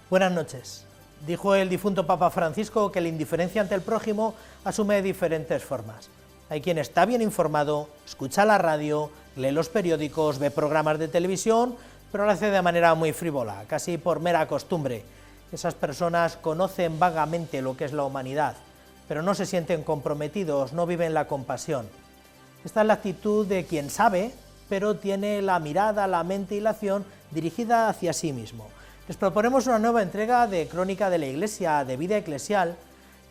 Buenas noches. Dijo el difunto Papa Francisco que la indiferencia ante el prójimo asume diferentes formas. Hay quien está bien informado, escucha la radio, lee los periódicos, ve programas de televisión, pero lo hace de manera muy frívola, casi por mera costumbre. Esas personas conocen vagamente lo que es la humanidad, pero no se sienten comprometidos, no viven la compasión. Esta es la actitud de quien sabe, pero tiene la mirada, la mente y la acción dirigida hacia sí mismo. Les proponemos una nueva entrega de Crónica de la Iglesia, de Vida Eclesial,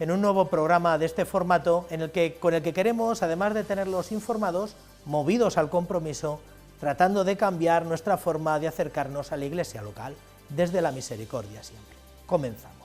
en un nuevo programa de este formato con el que queremos, además de tenerlos informados, movidos al compromiso, tratando de cambiar nuestra forma de acercarnos a la Iglesia local, desde la misericordia siempre. Comenzamos.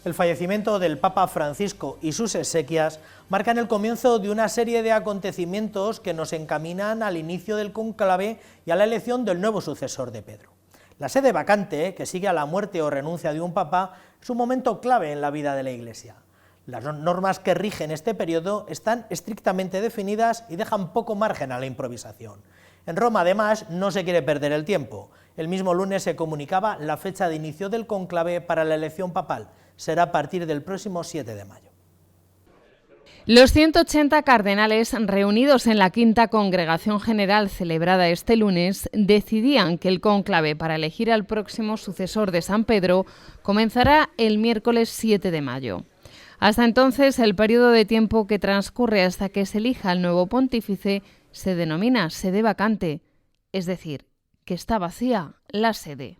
El fallecimiento del Papa Francisco y sus exequias marcan el comienzo de una serie de acontecimientos que nos encaminan al inicio del cónclave y a la elección del nuevo sucesor de Pedro. La sede vacante, que sigue a la muerte o renuncia de un papa, es un momento clave en la vida de la Iglesia. Las normas que rigen este periodo están estrictamente definidas y dejan poco margen a la improvisación. En Roma, además, no se quiere perder el tiempo. El mismo lunes se comunicaba la fecha de inicio del cónclave para la elección papal. Será a partir del próximo 7 de mayo. Los 180 cardenales reunidos en la Quinta Congregación General celebrada este lunes decidían que el cónclave para elegir al próximo sucesor de San Pedro comenzará el miércoles 7 de mayo. Hasta entonces, el periodo de tiempo que transcurre hasta que se elija el nuevo pontífice se denomina sede vacante, es decir, que está vacía la sede.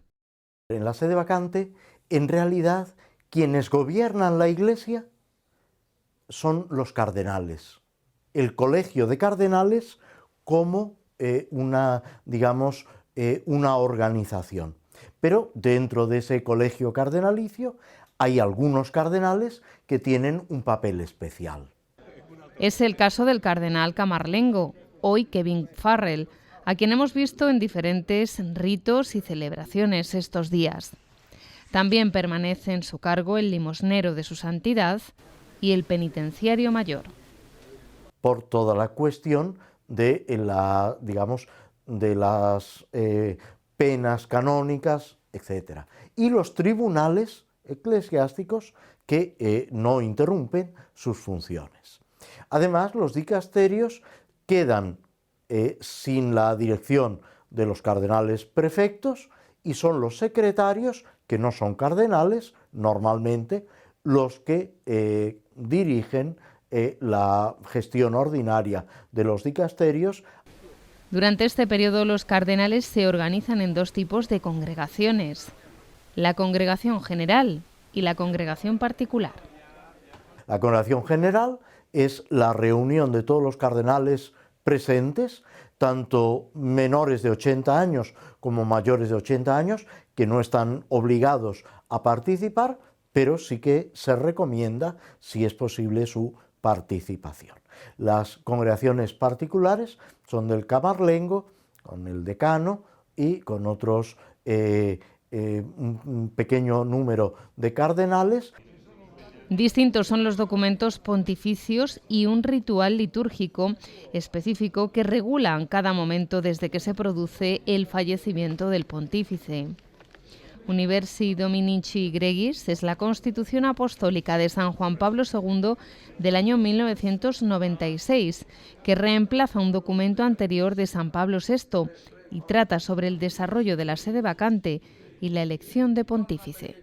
En la sede vacante, en realidad, quienes gobiernan la Iglesia son los cardenales, el colegio de cardenales como una organización. Pero dentro de ese colegio cardenalicio hay algunos cardenales que tienen un papel especial. Es el caso del cardenal Camarlengo, hoy Kevin Farrell, a quien hemos visto en diferentes ritos y celebraciones estos días. También permanece en su cargo el limosnero de su santidad y el penitenciario mayor. Por toda la cuestión de las penas canónicas, etc. Y los tribunales eclesiásticos que no interrumpen sus funciones. Además, los dicasterios quedan sin la dirección de los cardenales prefectos y son los secretarios, que no son cardenales, normalmente, los que dirigen la gestión ordinaria de los dicasterios. Durante este periodo los cardenales se organizan en dos tipos de congregaciones, la congregación general y la congregación particular. La congregación general es la reunión de todos los cardenales presentes, tanto menores de 80 años como mayores de 80 años, que no están obligados a participar, pero sí que se recomienda, si es posible, su participación. Las congregaciones particulares son del Camarlengo, con el decano y con otros un pequeño número de cardenales. Distintos son los documentos pontificios y un ritual litúrgico específico que regulan cada momento desde que se produce el fallecimiento del pontífice. Universi Dominici Gregis es la Constitución Apostólica de San Juan Pablo II del año 1996, que reemplaza un documento anterior de San Pablo VI y trata sobre el desarrollo de la sede vacante y la elección de pontífice.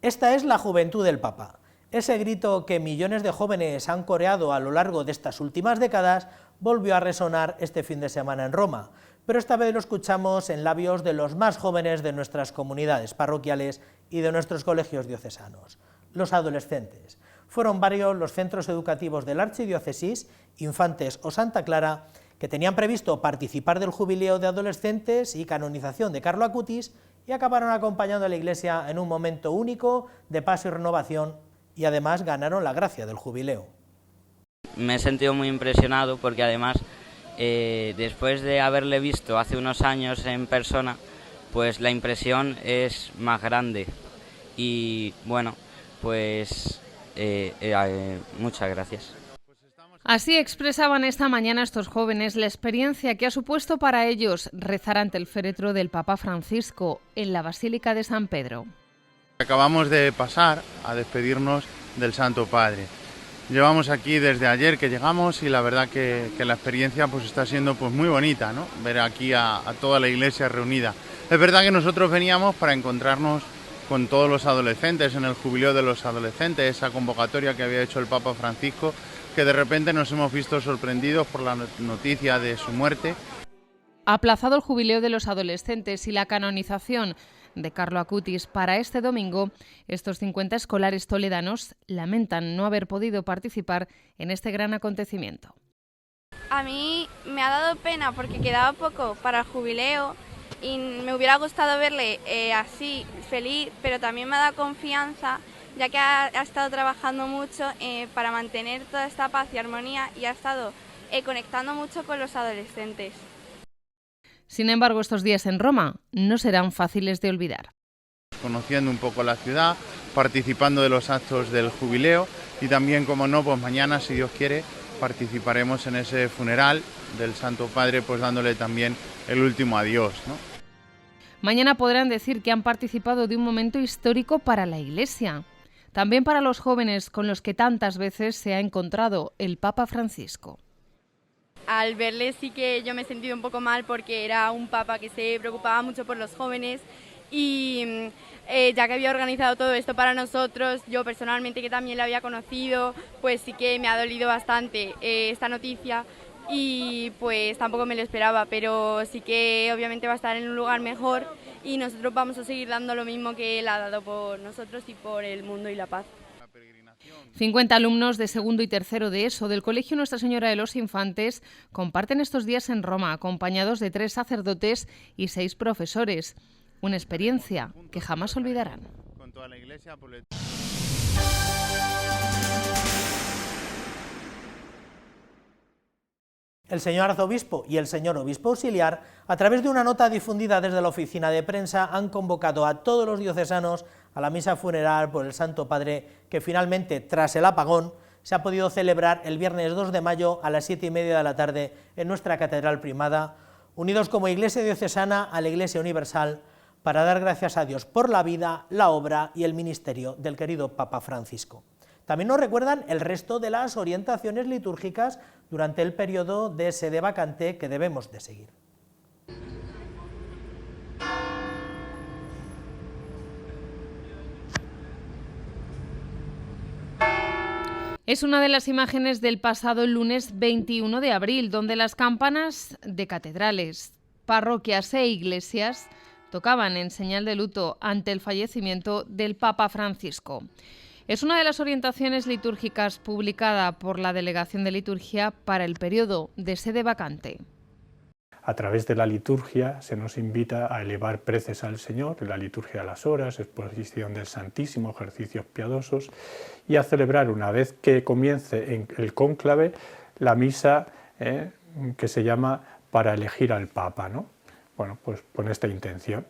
Esta es la juventud del Papa. Ese grito que millones de jóvenes han coreado a lo largo de estas últimas décadas volvió a resonar este fin de semana en Roma, pero esta vez lo escuchamos en labios de los más jóvenes de nuestras comunidades parroquiales y de nuestros colegios diocesanos, los adolescentes. Fueron varios los centros educativos de la Archidiócesis, Infantes o Santa Clara, que tenían previsto participar del jubileo de adolescentes y canonización de Carlo Acutis y acabaron acompañando a la Iglesia en un momento único de paso y renovación, y además ganaron la gracia del jubileo. Me he sentido muy impresionado porque además, después de haberle visto hace unos años en persona, pues la impresión es más grande. Y bueno, pues muchas gracias. Así expresaban esta mañana estos jóvenes la experiencia que ha supuesto para ellos rezar ante el féretro del Papa Francisco en la Basílica de San Pedro. Acabamos de pasar a despedirnos del Santo Padre. Llevamos aquí desde ayer que llegamos y la verdad que la experiencia pues está siendo pues muy bonita, ¿no? Ver aquí a toda la iglesia reunida. Es verdad que nosotros veníamos para encontrarnos con todos los adolescentes en el jubileo de los adolescentes, esa convocatoria que había hecho el Papa Francisco, que de repente nos hemos visto sorprendidos por la noticia de su muerte. Aplazado el jubileo de los adolescentes y la canonización de Carlo Acutis para este domingo, estos 50 escolares toledanos lamentan no haber podido participar en este gran acontecimiento. A mí me ha dado pena porque quedaba poco para el jubileo y me hubiera gustado verle así, feliz, pero también me ha dado confianza, ya que ha estado trabajando mucho para mantener toda esta paz y armonía y ha estado conectando mucho con los adolescentes. Sin embargo, estos días en Roma no serán fáciles de olvidar. Conociendo un poco la ciudad, participando de los actos del jubileo y también, como no, pues mañana, si Dios quiere, participaremos en ese funeral del Santo Padre, pues dándole también el último adiós, ¿no? Mañana podrán decir que han participado de un momento histórico para la Iglesia, también para los jóvenes con los que tantas veces se ha encontrado el Papa Francisco. Al verle sí que yo me he sentido un poco mal porque era un papa que se preocupaba mucho por los jóvenes y ya que había organizado todo esto para nosotros, yo personalmente que también lo había conocido, pues sí que me ha dolido bastante esta noticia y pues tampoco me lo esperaba, pero sí que obviamente va a estar en un lugar mejor y nosotros vamos a seguir dando lo mismo que él ha dado por nosotros y por el mundo y la paz. 50 alumnos de segundo y tercero de ESO del Colegio Nuestra Señora de los Infantes comparten estos días en Roma, acompañados de 3 sacerdotes y 6 profesores. Una experiencia que jamás olvidarán. El señor arzobispo y el señor obispo auxiliar, a través de una nota difundida desde la oficina de prensa, han convocado a todos los diocesanos a la misa funeral por el Santo Padre, que finalmente, tras el apagón, se ha podido celebrar el viernes 2 de mayo a las 7:30 de la tarde en nuestra Catedral Primada, unidos como Iglesia diocesana a la Iglesia universal, para dar gracias a Dios por la vida, la obra y el ministerio del querido Papa Francisco. También nos recuerdan el resto de las orientaciones litúrgicas durante el periodo de sede vacante que debemos de seguir. Es una de las imágenes del pasado lunes 21 de abril, donde las campanas de catedrales, parroquias e iglesias tocaban en señal de luto ante el fallecimiento del Papa Francisco. Es una de las orientaciones litúrgicas publicada por la Delegación de Liturgia para el periodo de sede vacante. A través de la liturgia se nos invita a elevar preces al Señor, en la liturgia de las horas, exposición del Santísimo, ejercicios piadosos, y a celebrar, una vez que comience el cónclave, la misa que se llama para elegir al Papa, ¿no? Bueno, pues con esta intención.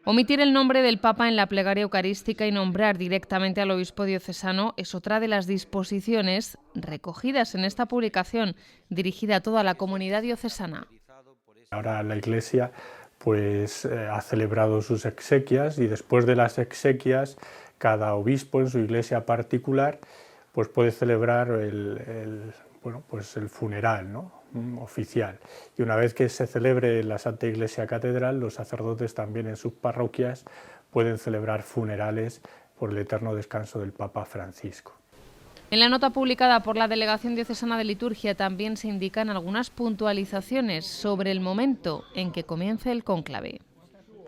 Omitir el nombre del Papa en la plegaria eucarística y nombrar directamente al obispo diocesano es otra de las disposiciones recogidas en esta publicación dirigida a toda la comunidad diocesana. Ahora la Iglesia pues ha celebrado sus exequias y después de las exequias cada obispo en su iglesia particular pues puede celebrar el funeral, ¿no? Oficial. Y una vez que se celebre en la Santa Iglesia Catedral, los sacerdotes también en sus parroquias pueden celebrar funerales por el eterno descanso del Papa Francisco. En la nota publicada por la Delegación Diocesana de Liturgia también se indican algunas puntualizaciones sobre el momento en que comience el cónclave.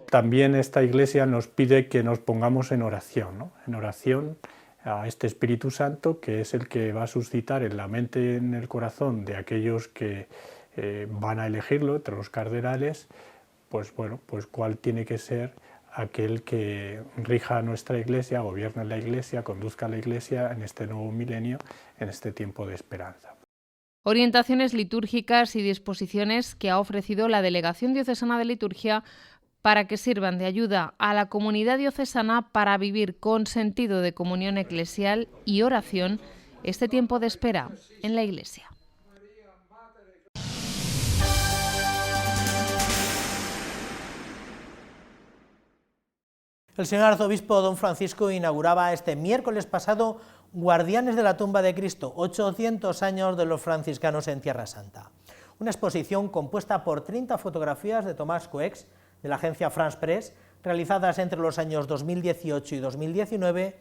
También esta Iglesia nos pide que nos pongamos en oración, ¿no? En oración a este Espíritu Santo, que es el que va a suscitar en la mente y en el corazón de aquellos que van a elegirlo entre los cardenales, pues bueno, pues cuál tiene que ser aquel que rija nuestra Iglesia, gobierne la Iglesia, conduzca a la Iglesia en este nuevo milenio, en este tiempo de esperanza. Orientaciones litúrgicas y disposiciones que ha ofrecido la Delegación Diocesana de Liturgia para que sirvan de ayuda a la comunidad diocesana para vivir con sentido de comunión eclesial y oración este tiempo de espera en la Iglesia. El señor arzobispo don Francisco inauguraba este miércoles pasado Guardianes de la tumba de Cristo, 800 años de los franciscanos en Tierra Santa. Una exposición compuesta por 30 fotografías de Tomás Coex, de la agencia France Press, realizadas entre los años 2018 y 2019,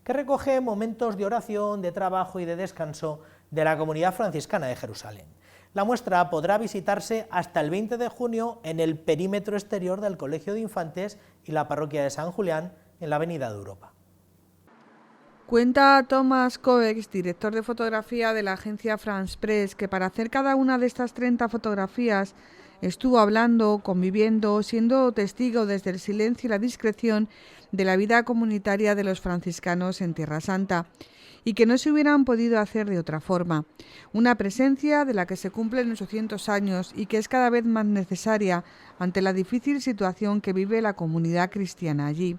que recoge momentos de oración, de trabajo y de descanso de la comunidad franciscana de Jerusalén. La muestra podrá visitarse hasta el 20 de junio en el perímetro exterior del Colegio de Infantes y la parroquia de San Julián, en la Avenida de Europa. Cuenta Tomás Coex, director de fotografía de la agencia France Press, que para hacer cada una de estas 30 fotografías estuvo hablando, conviviendo, siendo testigo desde el silencio y la discreción de la vida comunitaria de los franciscanos en Tierra Santa, y que no se hubieran podido hacer de otra forma. Una presencia de la que se cumplen 800 años y que es cada vez más necesaria ante la difícil situación que vive la comunidad cristiana allí.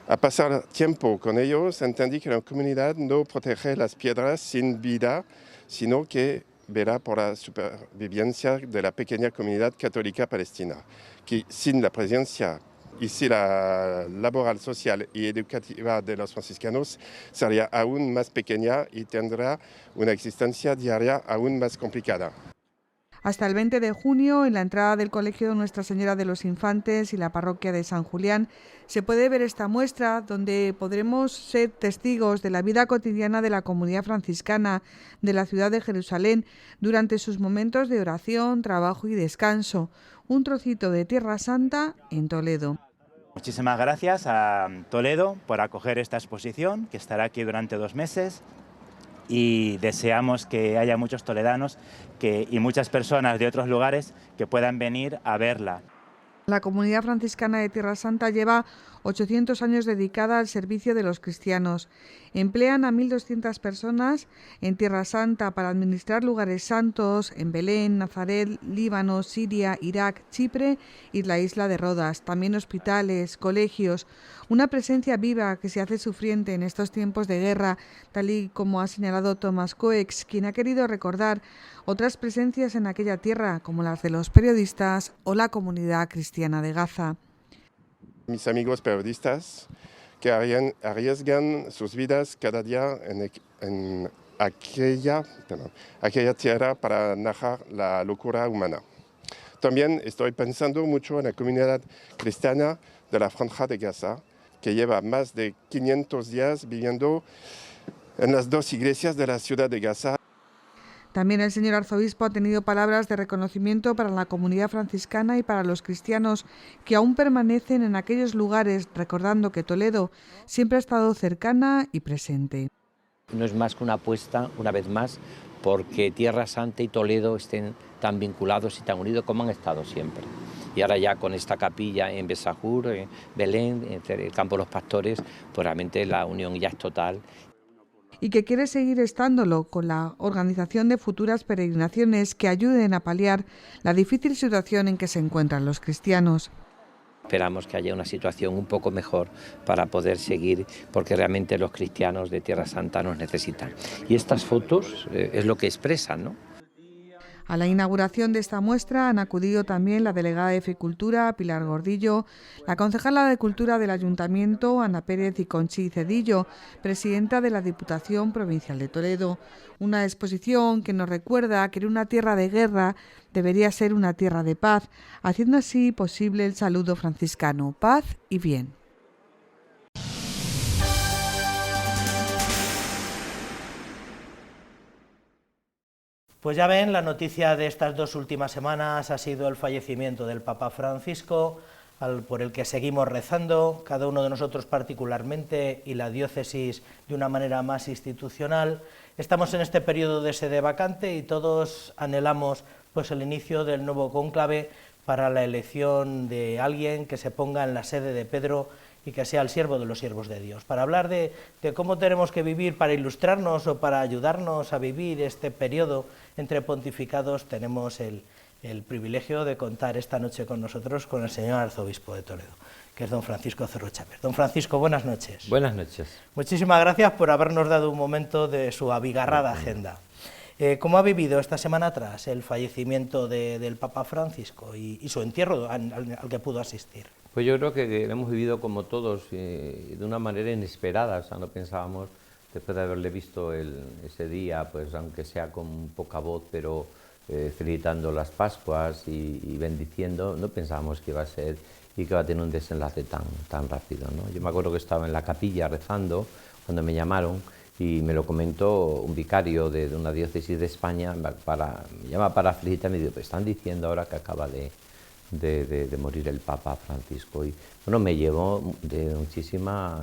A pasar tiempo con ellos, entendí que la comunidad no protege las piedras sin vida, sino que verá por la supervivencia de la pequeña comunidad católica palestina, que sin la presencia y sin la laboral, social y educativa de los franciscanos sería aún más pequeña y tendrá una existencia diaria aún más complicada. Hasta el 20 de junio, en la entrada del Colegio de Nuestra Señora de los Infantes y la parroquia de San Julián, se puede ver esta muestra donde podremos ser testigos de la vida cotidiana de la comunidad franciscana de la ciudad de Jerusalén durante sus momentos de oración, trabajo y descanso. Un trocito de Tierra Santa en Toledo. Muchísimas gracias a Toledo por acoger esta exposición, que estará aquí durante 2 meses. Y deseamos que haya muchos toledanos y muchas personas de otros lugares que puedan venir a verla. La comunidad franciscana de Tierra Santa lleva 800 años dedicada al servicio de los cristianos. Emplean a 1.200 personas en Tierra Santa para administrar lugares santos en Belén, Nazaret, Líbano, Siria, Irak, Chipre y la isla de Rodas. También hospitales, colegios. Una presencia viva que se hace sufriente en estos tiempos de guerra, tal y como ha señalado Tomás Coex, quien ha querido recordar otras presencias en aquella tierra, como las de los periodistas o la comunidad cristiana de Gaza. Mis amigos periodistas que arriesgan sus vidas cada día en aquella tierra para narrar la locura humana. También estoy pensando mucho en la comunidad cristiana de la Franja de Gaza, que lleva más de 500 días viviendo en las 2 iglesias de la ciudad de Gaza. También el señor arzobispo ha tenido palabras de reconocimiento para la comunidad franciscana y para los cristianos que aún permanecen en aquellos lugares, recordando que Toledo siempre ha estado cercana y presente. No es más que una apuesta, una vez más, porque Tierra Santa y Toledo estén tan vinculados y tan unidos como han estado siempre. Y ahora ya con esta capilla en Besajur, en Belén, en el Campo de los Pastores, pues realmente la unión ya es total. Y que quiere seguir estándolo con la organización de futuras peregrinaciones que ayuden a paliar la difícil situación en que se encuentran los cristianos. Esperamos que haya una situación un poco mejor para poder seguir, porque realmente los cristianos de Tierra Santa nos necesitan. Y estas fotos es lo que expresan, ¿no? A la inauguración de esta muestra han acudido también la delegada de Ficultura, Pilar Gordillo, la concejala de Cultura del Ayuntamiento, Ana Pérez y Conchi Cedillo, presidenta de la Diputación Provincial de Toledo. Una exposición que nos recuerda que en una tierra de guerra debería ser una tierra de paz, haciendo así posible el saludo franciscano, paz y bien. Pues ya ven, la noticia de estas 2 últimas semanas ha sido el fallecimiento del Papa Francisco, por el que seguimos rezando, cada uno de nosotros particularmente y la diócesis de una manera más institucional. Estamos en este periodo de sede vacante y todos anhelamos pues el inicio del nuevo cónclave para la elección de alguien que se ponga en la sede de Pedro y que sea el siervo de los siervos de Dios, para hablar de cómo tenemos que vivir, para ilustrarnos o para ayudarnos a vivir este periodo entre pontificados. Tenemos el privilegio de contar esta noche con nosotros con el señor arzobispo de Toledo, que es don Francisco Cerro Chávez. Don Francisco, buenas noches. Buenas noches. Muchísimas gracias por habernos dado un momento de su abigarrada agenda. ¿Cómo ha vivido esta semana atrás el fallecimiento del Papa Francisco y su entierro al que pudo asistir? Pues yo creo que lo hemos vivido como todos, de una manera inesperada. O sea, no pensábamos, después de haberle visto ese día, pues aunque sea con poca voz, pero felicitando las Pascuas y bendiciendo, no pensábamos que iba a ser y que iba a tener un desenlace tan rápido, ¿no? Yo me acuerdo que estaba en la capilla rezando cuando me llamaron y me lo comentó un vicario de una diócesis de España, me llama para felicitarme y me dijo, pues están diciendo ahora que acaba de morir el Papa Francisco. Y bueno, me llevó de muchísima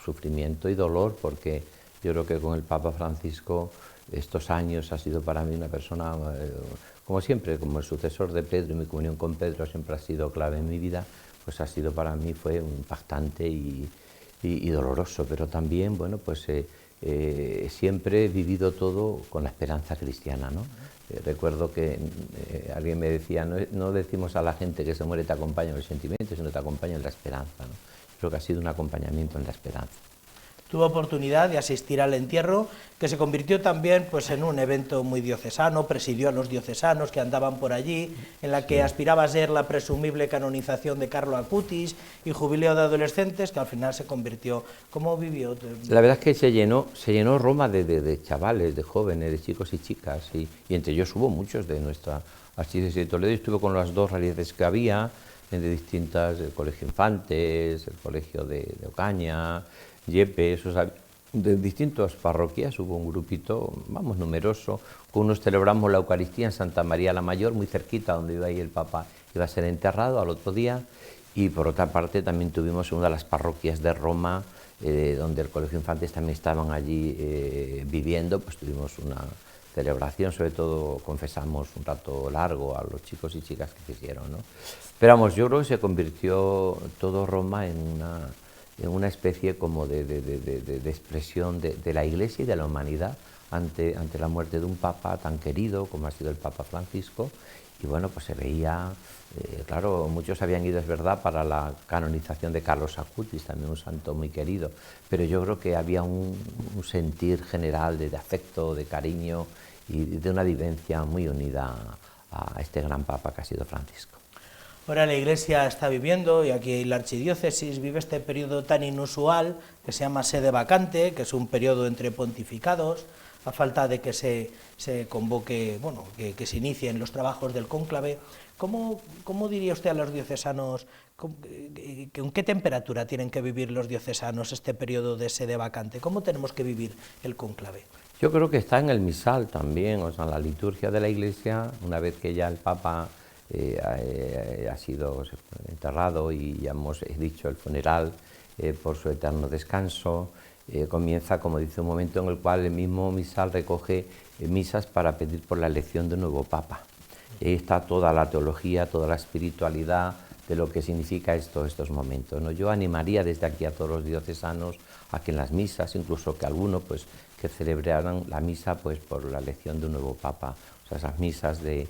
sufrimiento y dolor, porque yo creo que con el Papa Francisco estos años ha sido para mí una persona, como siempre, como el sucesor de Pedro, y mi comunión con Pedro siempre ha sido clave en mi vida, pues ha sido para mí, fue impactante y doloroso, pero también, bueno, pues siempre he vivido todo con la esperanza cristiana, ¿no? Recuerdo que alguien me decía, no decimos a la gente que se muere te acompaña en el sentimiento, sino te acompaña en la esperanza, ¿no? Creo que ha sido un acompañamiento en la esperanza. Tuvo oportunidad de asistir al entierro, que se convirtió también pues, en un evento muy diocesano, presidió a los diocesanos que andaban por allí, en la que aspiraba a ser la presumible canonización de Carlo Acutis y jubileo de adolescentes, que al final se convirtió. ¿Cómo vivió? La verdad es que se llenó Roma de chavales, de jóvenes, de chicos y chicas, y entre ellos hubo muchos de nuestra archidiócesis de Toledo. Estuve con las dos realidades que había, de distintas, el Colegio Infantes, el Colegio de Ocaña, Yepes, o sea, de distintas parroquias hubo un grupito, vamos, numeroso. Con unos celebramos la Eucaristía en Santa María la Mayor, muy cerquita, donde iba ahí el Papa, iba a ser enterrado al otro día. Y por otra parte también tuvimos una de las parroquias de Roma, donde el Colegio Infantes también estaban allí viviendo, pues tuvimos una celebración, sobre todo confesamos un rato largo a los chicos y chicas que quisieron, ¿no? Pero vamos, yo creo que se convirtió todo Roma en una especie como de expresión de la Iglesia y de la humanidad ante la muerte de un Papa tan querido como ha sido el Papa Francisco. Y bueno, pues se veía, claro, muchos habían ido, es verdad, para la canonización de Carlos Acutis, también un santo muy querido, pero yo creo que había un sentir general de afecto, de cariño y de una vivencia muy unida a este gran Papa que ha sido Francisco. Ahora la Iglesia está viviendo, y aquí la Archidiócesis vive este periodo tan inusual que se llama sede vacante, que es un periodo entre pontificados, a falta de que se convoque, bueno, que se inicien los trabajos del cónclave. ¿Cómo diría usted a los diocesanos, con qué temperatura tienen que vivir los diocesanos este periodo de sede vacante? ¿Cómo tenemos que vivir el cónclave? Yo creo que está en el misal también, o sea, en la liturgia de la Iglesia, una vez que ya el Papa ha sido enterrado y ya hemos dicho el funeral por su eterno descanso, comienza, como dice, un momento en el cual el mismo misal recoge misas para pedir por la elección de un nuevo Papa. Ahí está toda la teología, toda la espiritualidad de lo que significa estos momentos, ¿no? Yo animaría desde aquí a todos los diocesanos a que en las misas, incluso que algunos pues, que celebraran la misa pues, por la elección de un nuevo Papa. O sea, esas misas que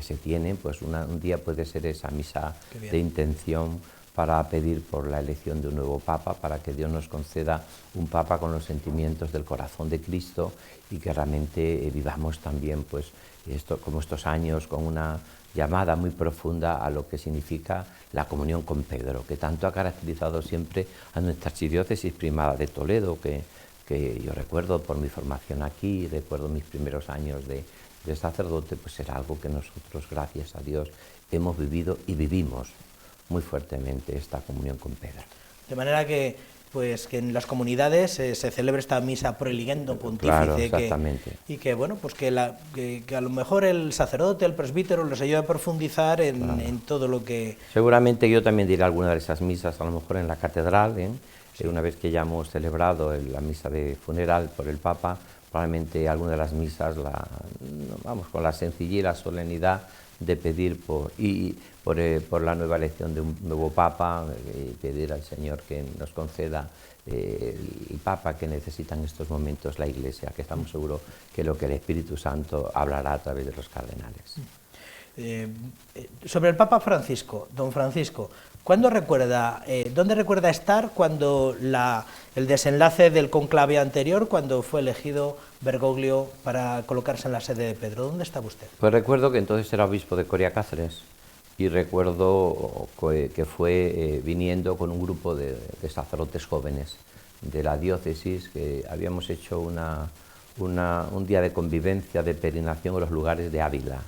se tienen, pues un día puede ser esa misa de intención para pedir por la elección de un nuevo Papa, para que Dios nos conceda un Papa con los sentimientos del corazón de Cristo y que realmente vivamos también pues, como estos años con una llamada muy profunda a lo que significa la comunión con Pedro, que tanto ha caracterizado siempre a nuestra archidiócesis primada de Toledo, que yo recuerdo por mi formación aquí, recuerdo mis primeros años de sacerdote, pues era algo que nosotros, gracias a Dios, hemos vivido y vivimos muy fuertemente esta comunión con Pedro. De manera que en las comunidades se celebre esta misa proeligendo pontífice, claro, exactamente. Y que bueno, pues que a lo mejor el sacerdote, el presbítero les ayude a profundizar en todo lo que... Seguramente yo también diré alguna de esas misas, a lo mejor en la catedral, sí. Una vez que ya hemos celebrado la misa de funeral por el Papa, probablemente alguna de las misas, con la sencillez y la solemnidad de pedir por la nueva elección de un nuevo Papa, y pedir al Señor que nos conceda el Papa que necesita en estos momentos la Iglesia, que estamos seguros que lo que el Espíritu Santo hablará a través de los cardenales. Sobre el Papa Francisco, don Francisco, ¿dónde recuerda estar cuando el desenlace del conclave anterior, cuando fue elegido Bergoglio para colocarse en la sede de Pedro? ¿Dónde estaba usted? Pues recuerdo que entonces era obispo de Coria Cáceres y recuerdo que fue viniendo con un grupo de sacerdotes jóvenes de la diócesis, que habíamos hecho un día de convivencia, de peregrinación en los lugares de Ávila.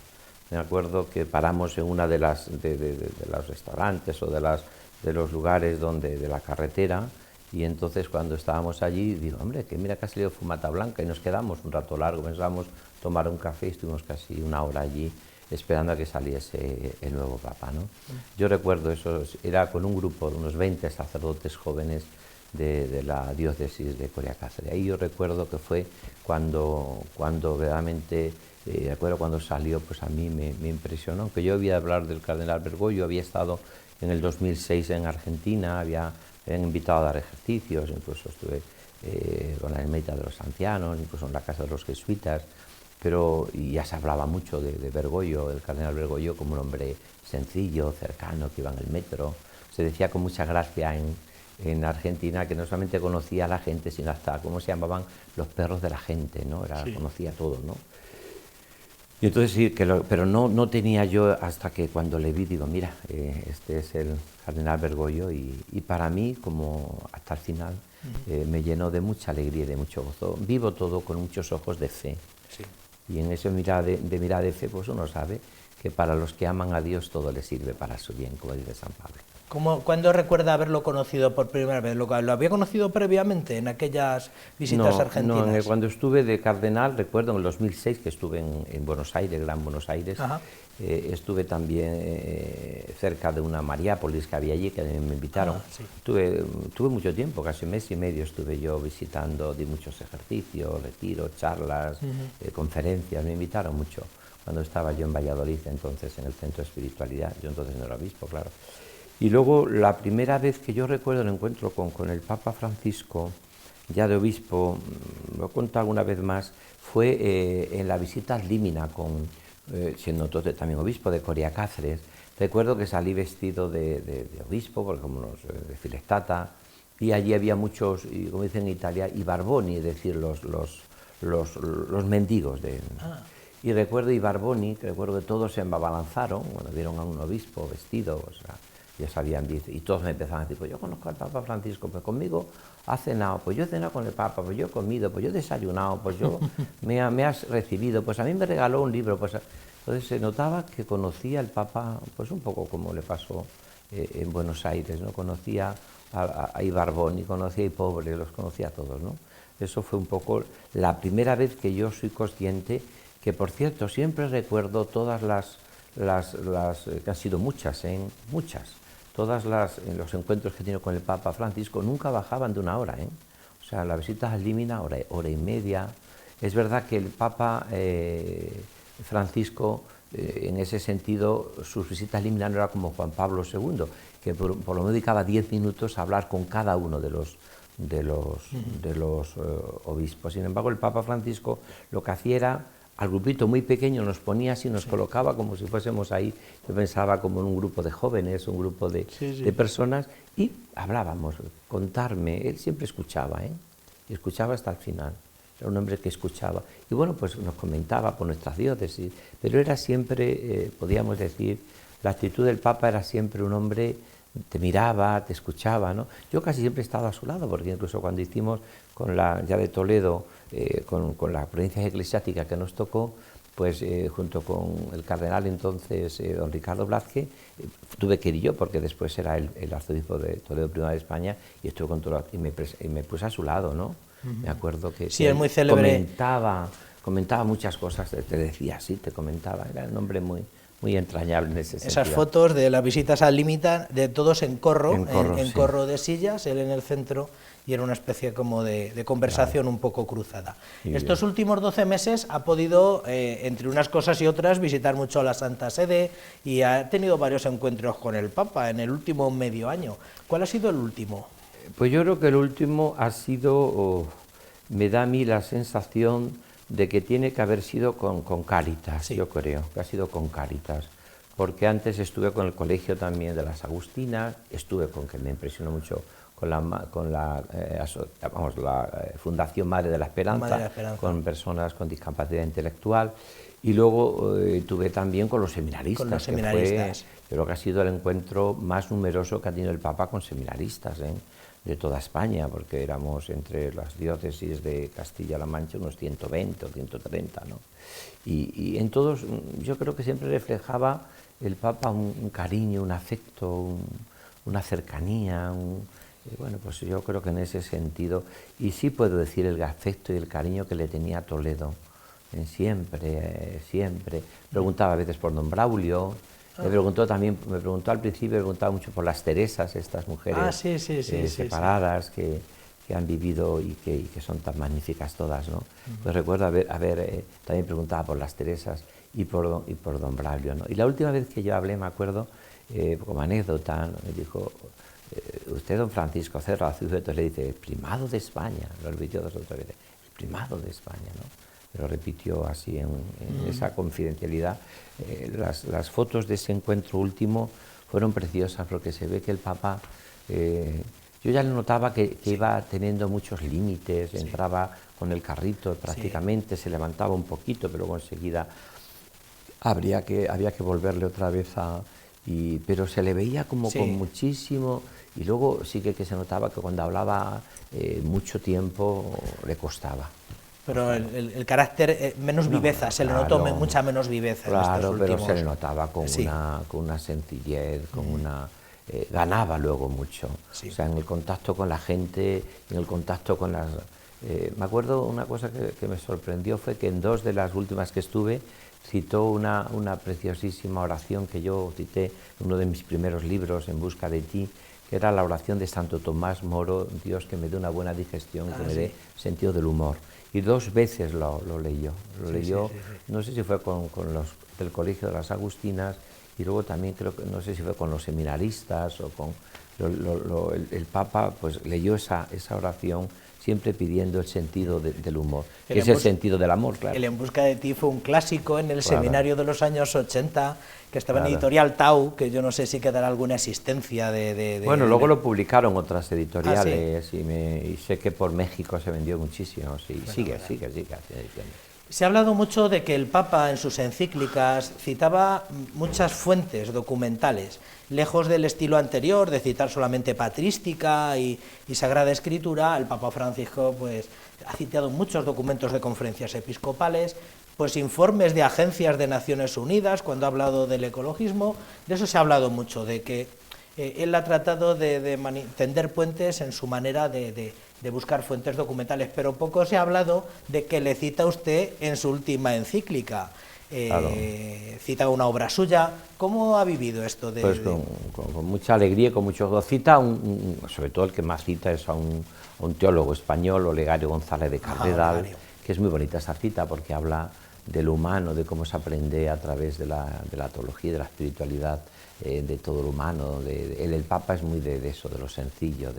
Me acuerdo que paramos en una de los restaurantes o de los lugares de la carretera, y entonces cuando estábamos allí digo, hombre, que mira que ha salido fumata blanca, y nos quedamos un rato largo, pensábamos tomar un café y estuvimos casi una hora allí esperando a que saliese el nuevo Papa, ¿no? Yo recuerdo eso, era con un grupo de unos 20 sacerdotes jóvenes de la diócesis de Coria Cáceres. Ahí yo recuerdo que fue cuando realmente, recuerdo cuando salió, pues a mí me impresionó, aunque yo había hablar del cardenal Bergoglio, había estado en el 2006 en Argentina, habían invitado a dar ejercicios, incluso estuve con la ermita de los ancianos, incluso en la casa de los jesuitas, y ya se hablaba mucho de Bergoglio, del cardenal Bergoglio, como un hombre sencillo, cercano, que iba en el metro. Se decía con mucha gracia en Argentina que no solamente conocía a la gente, sino hasta cómo se llamaban los perros de la gente, ¿no? Conocía todo, ¿no? Y entonces sí, pero no tenía yo, hasta que cuando le vi, digo, mira, este es el cardenal Bergoglio, y para mí, como hasta el final, me llenó de mucha alegría y de mucho gozo. Vivo todo con muchos ojos de fe. Sí. Y en esa mirada de fe, pues uno sabe que para los que aman a Dios todo les sirve para su bien, como dice San Pablo. ¿Cuándo recuerda haberlo conocido por primera vez? ¿Lo había conocido previamente en aquellas visitas argentinas? No, cuando estuve de cardenal, recuerdo en el 2006 que estuve en Buenos Aires, Gran Buenos Aires. Estuve también cerca de una Mariápolis que había allí, que me invitaron. Sí. Tuve mucho tiempo, casi un mes y medio estuve yo visitando, di muchos ejercicios, retiros, charlas, conferencias, me invitaron mucho. Cuando estaba yo en Valladolid, entonces en el Centro de Espiritualidad, yo entonces no era obispo, claro. Y luego la primera vez que yo recuerdo el encuentro con el Papa Francisco, ya de obispo, lo he contado alguna vez más, fue en la visita al Límina, siendo entonces también obispo de Coria Cáceres. Recuerdo que salí vestido de obispo, porque como de filestata, y allí había muchos, y como dicen en Italia, i barboni, es decir, los mendigos. Y recuerdo i barboni, que recuerdo que todos se abalanzaron, bueno, vieron a un obispo vestido, o sea, ya sabían, y todos me empezaban a decir, pues yo conozco al Papa Francisco, pues conmigo ha cenado, pues yo he cenado con el Papa, pues yo he comido, pues yo he desayunado, pues yo me has recibido, pues a mí me regaló un libro, pues entonces se notaba que conocía al Papa, pues un poco como le pasó en Buenos Aires, ¿no? Conocía a Ibarboni, conocía a Ipobre, los conocía a todos, ¿no? Eso fue un poco la primera vez que yo soy consciente, que por cierto siempre recuerdo todas las que han sido muchas, todas en los encuentros que he tenido con el Papa Francisco nunca bajaban de una hora, O sea, las visitas al Límina, hora y media. Es verdad que el Papa Francisco, en ese sentido, sus visitas al Límina no era como Juan Pablo II, que por lo menos dedicaba 10 minutos a hablar con cada uno de los obispos. Sin embargo, el Papa Francisco lo que hacía era, al grupito muy pequeño nos ponía así, nos colocaba como si fuésemos ahí, yo pensaba como en un grupo de jóvenes, un grupo de personas, y hablábamos, contarme, él siempre escuchaba, y escuchaba hasta el final, era un hombre que escuchaba, y bueno, pues nos comentaba por nuestras diócesis, pero era siempre, podíamos decir, la actitud del Papa era siempre un hombre, te miraba, te escuchaba, ¿no? Yo casi siempre he estado a su lado, porque incluso cuando hicimos ya de Toledo, con la provincia eclesiástica que nos tocó, pues junto con el cardenal entonces, don Ricardo Blázquez, tuve que ir yo, porque después era el arzobispo de Toledo I de España, y estuve con todo, y me puse a su lado, ¿no? Me acuerdo que sí, es muy célebre. Comentaba muchas cosas, te decía, sí, te comentaba, era un hombre muy muy entrañable en ese sentido. Esas fotos de las visitas al límite, de todos en corro, en sí. corro de sillas, él en el centro, y era una especie como de conversación un poco cruzada. Estos últimos 12 meses ha podido, entre unas cosas y otras, visitar mucho la Santa Sede y ha tenido varios encuentros con el Papa en el último medio año. ¿Cuál ha sido el último? Pues yo creo que el último ha sido, me da a mí la sensación de que tiene que haber sido con Cáritas, yo creo, que ha sido con Cáritas, porque antes estuve con el colegio también de las Agustinas, estuve con, que me impresionó mucho, con la Fundación Madre de la Esperanza, con personas con discapacidad intelectual, y luego tuve también con los seminaristas, que fue, yo creo que ha sido el encuentro más numeroso que ha tenido el Papa con seminaristas, de toda España, porque éramos entre las diócesis de Castilla-La Mancha unos 120 o 130, ¿no? Y en todos yo creo que siempre reflejaba el Papa un cariño, un afecto, una cercanía, bueno, pues yo creo que en ese sentido, y sí puedo decir el afecto y el cariño que le tenía a Toledo, siempre, siempre. Preguntaba a veces por don Braulio. Me preguntó al principio, me preguntaba mucho por las Teresas, estas mujeres separadas que han vivido y que son tan magníficas todas, ¿no? Pues recuerdo también preguntaba por las Teresas y por don Braulio, ¿no? Y la última vez que yo hablé, me acuerdo, como anécdota, ¿no? Me dijo, usted, don Francisco Cerro Azuceto, le dice, el primado de España, lo repitió 2 o 3 veces, el primado de España, ¿no? Lo repitió así en esa confidencialidad. Las fotos de ese encuentro último fueron preciosas porque se ve que el Papa, yo ya le notaba que iba teniendo muchos límites, entraba con el carrito prácticamente, se levantaba un poquito, pero luego enseguida había que volverle otra vez pero se le veía como con muchísimo, y luego sí que se notaba que cuando hablaba mucho tiempo le costaba. Pero el carácter, menos viveza, se le notó mucha menos viveza. Claro, pero se le notaba con una sencillez, ganaba luego mucho. O sea, en el contacto con la gente, en el contacto con las... me acuerdo una cosa que me sorprendió, fue que en 2 de las últimas que estuve, citó una preciosísima oración que yo cité en uno de mis primeros libros, En busca de ti, que era la oración de Santo Tomás Moro, Dios que me dé una buena digestión, que me dé sentido del humor. Y 2 veces lo leyó, no sé si fue con los del Colegio de las Agustinas, y luego también creo que, no sé si fue con los seminaristas o con... el Papa pues leyó esa oración, siempre pidiendo el sentido del humor, que es el sentido del amor, claro. El En busca de ti fue un clásico en el seminario de los años 80, que estaba en Editorial Tau, que yo no sé si quedará alguna existencia Bueno, luego lo publicaron otras editoriales, y sé que por México se vendió muchísimo, sigue. Se ha hablado mucho de que el Papa en sus encíclicas citaba muchas fuentes documentales, lejos del estilo anterior de citar solamente patrística y Sagrada Escritura. El Papa Francisco pues ha citado muchos documentos de conferencias episcopales, pues informes de agencias de Naciones Unidas, cuando ha hablado del ecologismo. De eso se ha hablado mucho, de que él ha tratado de tender puentes en su manera de buscar fuentes documentales, pero poco se ha hablado de que le cita usted en su última encíclica. Cita una obra suya. ¿Cómo ha vivido esto? Pues con mucha alegría, con mucho gozo. Cita, sobre todo el que más cita es a un teólogo español, Olegario González de Cardenal, que es muy bonita esa cita porque habla de lo humano, de cómo se aprende a través de la teología, de la espiritualidad, de todo lo humano. El Papa es muy de eso, de lo sencillo.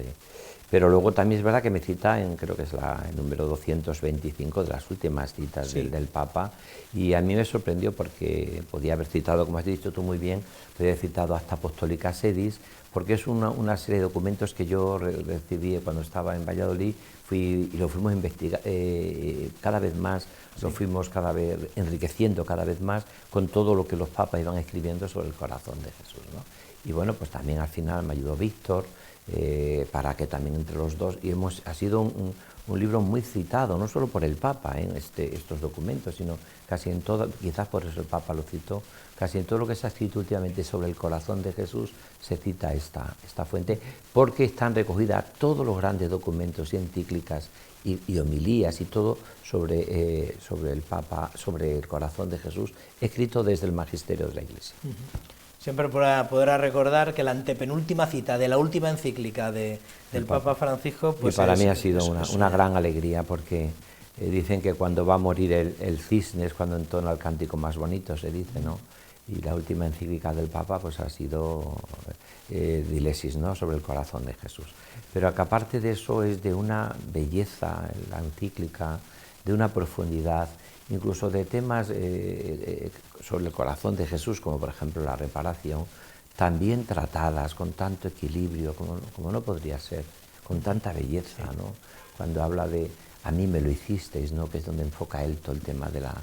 Pero luego también es verdad que me cita, creo que es el número 225 de las últimas citas del Papa, y a mí me sorprendió porque podía haber citado, como has dicho tú muy bien, podía haber citado hasta Apostólica Sedis, porque es una serie de documentos que yo recibí cuando estaba en Valladolid, y lo fuimos a investigar cada vez más, lo fuimos cada vez enriqueciendo cada vez más con todo lo que los papas iban escribiendo sobre el corazón de Jesús, ¿no? Y bueno, pues también al final me ayudó Víctor, para que también entre los dos, y ha sido un libro muy citado, no solo por el Papa en estos documentos, sino casi en todo, quizás por eso el Papa lo citó, casi en todo lo que se ha escrito últimamente sobre el corazón de Jesús se cita esta fuente, porque están recogidas todos los grandes documentos y encíclicas y homilías y todo sobre el Papa, sobre el corazón de Jesús, escrito desde el magisterio de la Iglesia. Siempre podrá recordar que la antepenúltima cita de la última encíclica del Papa Francisco... Pues y para mí ha sido una gran alegría, porque dicen que cuando va a morir el cisne es cuando entona el cántico más bonito, se dice, ¿no? Y la última encíclica del Papa pues ha sido Dilesis, ¿no?, sobre el corazón de Jesús. Pero que aparte de eso es de una belleza la encíclica, de una profundidad, incluso de temas sobre el corazón de Jesús, como por ejemplo la reparación, también tratadas con tanto equilibrio, como no podría ser, con tanta belleza, ¿no? Cuando habla de a mí me lo hicisteis, ¿no?, que es donde enfoca él todo el tema de la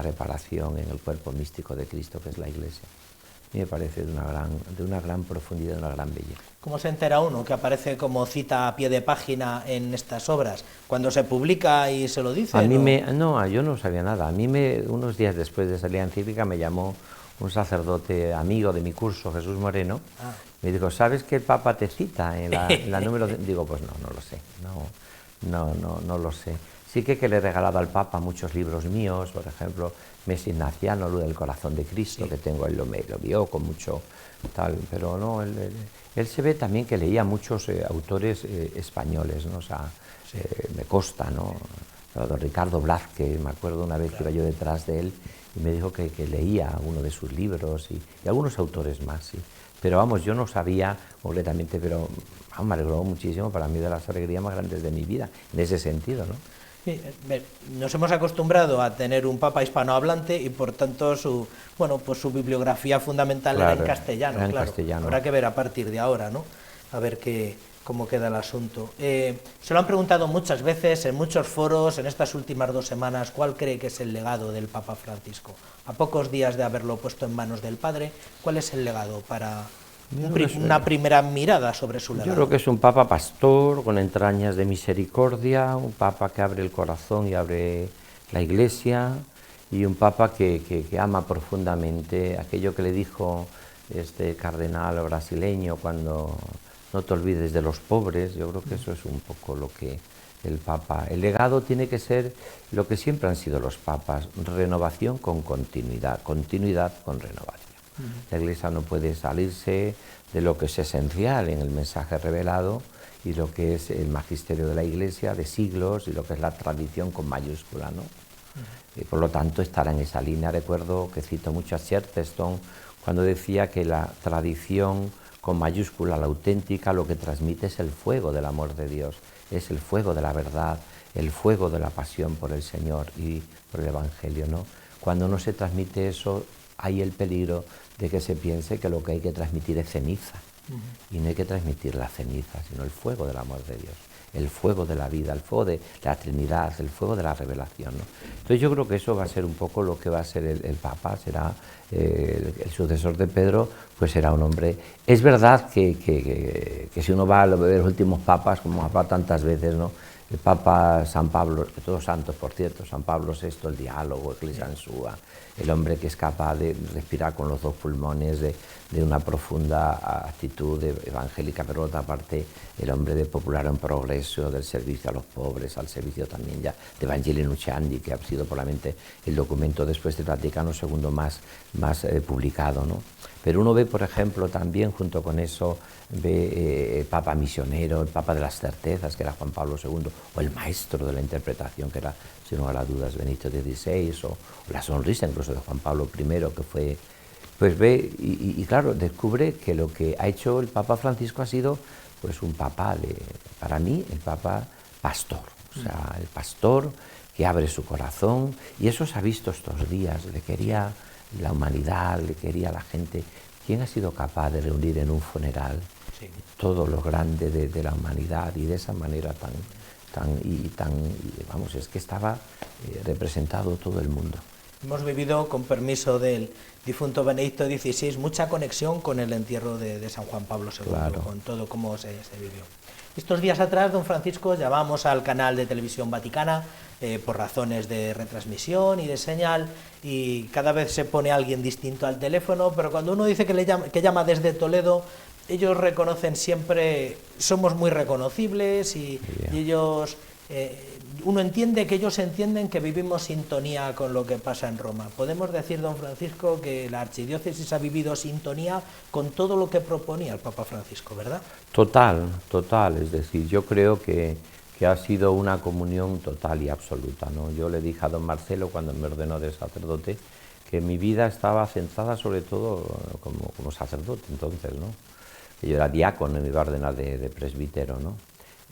reparación en el cuerpo místico de Cristo, que es la Iglesia. A mí me parece de una gran profundidad, de una gran belleza. ¿Cómo se entera uno que aparece como cita a pie de página en estas obras? ¿Cuando se publica y se lo dice? Yo no sabía nada. A mí unos días después de salir la encíclica me llamó un sacerdote amigo de mi curso, Jesús Moreno, me dijo, ¿sabes que el Papa te cita en la número? Digo, pues no lo sé, no lo sé. Sí que le he regalado al Papa muchos libros míos, por ejemplo, Mes Ignaciano, Luz del Corazón de Cristo, que tengo, él lo vio con mucho tal, pero no, él se ve también que leía muchos autores españoles, ¿no? O sea, me consta, ¿no? Don Ricardo Blázquez, me acuerdo una vez que iba yo detrás de él y me dijo que leía alguno de sus libros y algunos autores más, sí. Pero vamos, yo no sabía completamente, pero me alegró muchísimo, para mí de las alegrías más grandes de mi vida, en ese sentido, ¿no? Sí, nos hemos acostumbrado a tener un papa hispanohablante y por tanto su bibliografía fundamental era en castellano. Castellano. Habrá que ver a partir de ahora, ¿no? A ver cómo queda el asunto. Se lo han preguntado muchas veces, en muchos foros, en estas últimas 2 semanas, ¿cuál cree que es el legado del Papa Francisco? A pocos días de haberlo puesto en manos del Padre, ¿cuál es el legado para una primera mirada sobre su legado? Yo creo que es un Papa pastor, con entrañas de misericordia, un Papa que abre el corazón y abre la Iglesia, y un Papa que ama profundamente aquello que le dijo este cardenal brasileño cuando no te olvides de los pobres. Yo creo que eso es un poco lo que el Papa... El legado tiene que ser lo que siempre han sido los papas, renovación con continuidad con renovación. La Iglesia no puede salirse de lo que es esencial en el mensaje revelado y lo que es el magisterio de la Iglesia de siglos y lo que es la tradición con mayúscula, ¿no? Y por lo tanto estará en esa línea. Recuerdo que cito mucho a Chesterton cuando decía que la tradición con mayúscula, la auténtica, lo que transmite es el fuego del amor de Dios, es el fuego de la verdad, el fuego de la pasión por el Señor y por el Evangelio, ¿no? Cuando no se transmite eso, hay el peligro de que se piense que lo que hay que transmitir es ceniza. Y no hay que transmitir la ceniza, sino el fuego del amor de Dios, el fuego de la vida, el fuego de la Trinidad, el fuego de la revelación, ¿no? Entonces yo creo que eso va a ser un poco lo que va a ser el Papa, será el sucesor de Pedro, pues será un hombre... Es verdad que si uno va a ver los últimos papas, como ha pasado tantas veces, ¿no? El Papa San Pablo, que todos santos, por cierto, San Pablo VI, el diálogo, Ecclesia Sua, el hombre que es capaz de respirar con los 2 pulmones, de una profunda actitud evangélica, pero por otra parte el hombre de Popular en Progreso, del servicio a los pobres, al servicio también ya de Evangelii Nunciandi, que ha sido probablemente el documento después del Vaticano II más publicado, ¿no? Pero uno ve, por ejemplo, también junto con eso, ve el Papa misionero, el Papa de las certezas, que era Juan Pablo II, o el maestro de la interpretación, que era, sin lugar a dudas, Benito XVI, o la sonrisa incluso de Juan Pablo I, que fue... Pues ve y claro, descubre que lo que ha hecho el Papa Francisco ha sido pues un Papa, para mí, el Papa pastor, o sea, el pastor que abre su corazón, y eso se ha visto estos días, le quería la humanidad, le quería a la gente. ¿Quién ha sido capaz de reunir en un funeral todo lo grande de la humanidad y de esa manera vamos, es que estaba representado todo el mundo? Hemos vivido, con permiso del difunto Benedicto XVI, mucha conexión con el entierro de San Juan Pablo II, claro, con todo cómo se vivió. Estos días atrás, don Francisco, llamamos al canal de televisión Vaticana por razones de retransmisión y de señal, y cada vez se pone alguien distinto al teléfono, pero cuando uno dice que llama desde Toledo, ellos reconocen siempre, somos muy reconocibles y ellos... uno entiende que ellos entienden que vivimos sintonía con lo que pasa en Roma. Podemos decir, don Francisco, que la archidiócesis ha vivido sintonía con todo lo que proponía el Papa Francisco, ¿verdad? Total, es decir, yo creo que ha sido una comunión total y absoluta, ¿no? Yo le dije a don Marcelo, cuando me ordenó de sacerdote, que mi vida estaba centrada sobre todo como sacerdote entonces, ¿no? Yo era diácono y me iba a ordenar de presbítero, ¿no?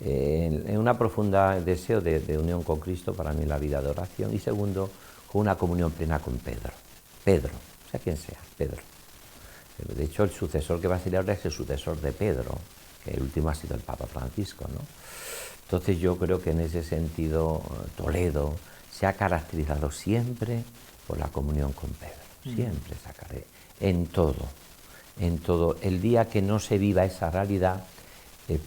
En una profunda deseo de unión con Cristo, para mí la vida de oración, y segundo, con una comunión plena con Pedro, sea quien sea, Pedro. De hecho, el sucesor que va a ser ahora es el sucesor de Pedro, que el último ha sido el Papa Francisco, ¿no? Entonces yo creo que en ese sentido Toledo se ha caracterizado siempre por la comunión con Pedro, siempre se ha caracterizado, en todo. El día que no se viva esa realidad,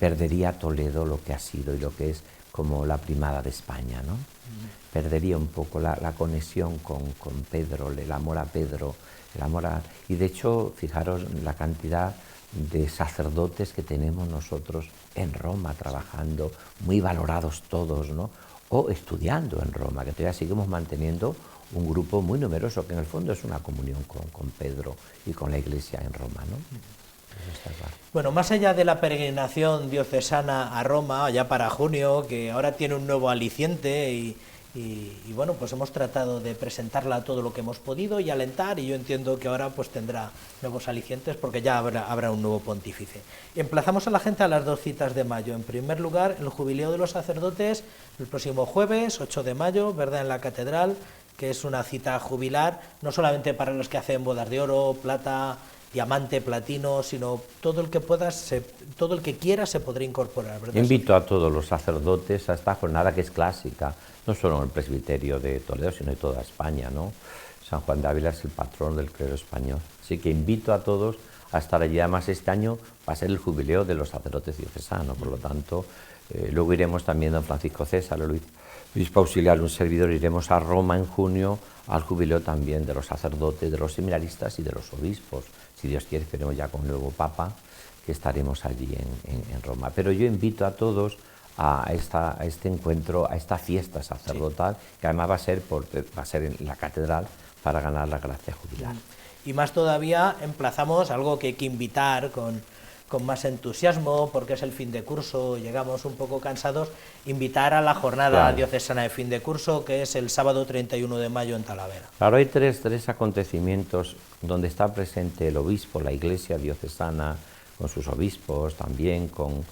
perdería Toledo lo que ha sido y lo que es como la primada de España, ¿no? Perdería un poco la conexión con Pedro, el amor a Pedro, y de hecho, fijaros la cantidad de sacerdotes que tenemos nosotros en Roma trabajando, muy valorados todos, ¿no? O estudiando en Roma, que todavía seguimos manteniendo un grupo muy numeroso, que en el fondo es una comunión con Pedro y con la Iglesia en Roma, ¿no? Bueno, más allá de la peregrinación diocesana a Roma, ya para junio, que ahora tiene un nuevo aliciente y bueno, pues hemos tratado de presentarla todo lo que hemos podido y alentar, y yo entiendo que ahora pues tendrá nuevos alicientes porque ya habrá un nuevo pontífice. Emplazamos a la gente a las 2 citas de mayo. En primer lugar, el Jubileo de los Sacerdotes, el próximo jueves, 8 de mayo, ¿verdad?, en la Catedral, que es una cita jubilar, no solamente para los que hacen bodas de oro, plata, diamante, platino, sino todo el que pueda, todo el que quiera se podrá incorporar, ¿verdad? Invito a todos los sacerdotes a esta jornada que es clásica, no solo en el presbiterio de Toledo, sino en toda España, ¿no? San Juan de Ávila es el patrón del clero español, así que invito a todos a estar allí. Además, este año va a ser el jubileo de los sacerdotes diocesanos, por lo tanto, luego iremos también don Francisco César, el obispo auxiliar, un servidor, iremos a Roma en junio al jubileo también de los sacerdotes, de los seminaristas y de los obispos. Si Dios quiere, esperemos ya con el nuevo Papa, que estaremos allí en Roma. Pero yo invito a todos a este encuentro, a esta fiesta sacerdotal, que además va a ser en la catedral para ganar la gracia jubilar. Y más todavía emplazamos algo que hay que invitar con más entusiasmo, porque es el fin de curso, llegamos un poco cansados, invitar a la jornada diocesana de fin de curso, que es el sábado 31 de mayo en Talavera. Claro, hay tres acontecimientos donde está presente el obispo, la Iglesia diocesana, con sus obispos, también con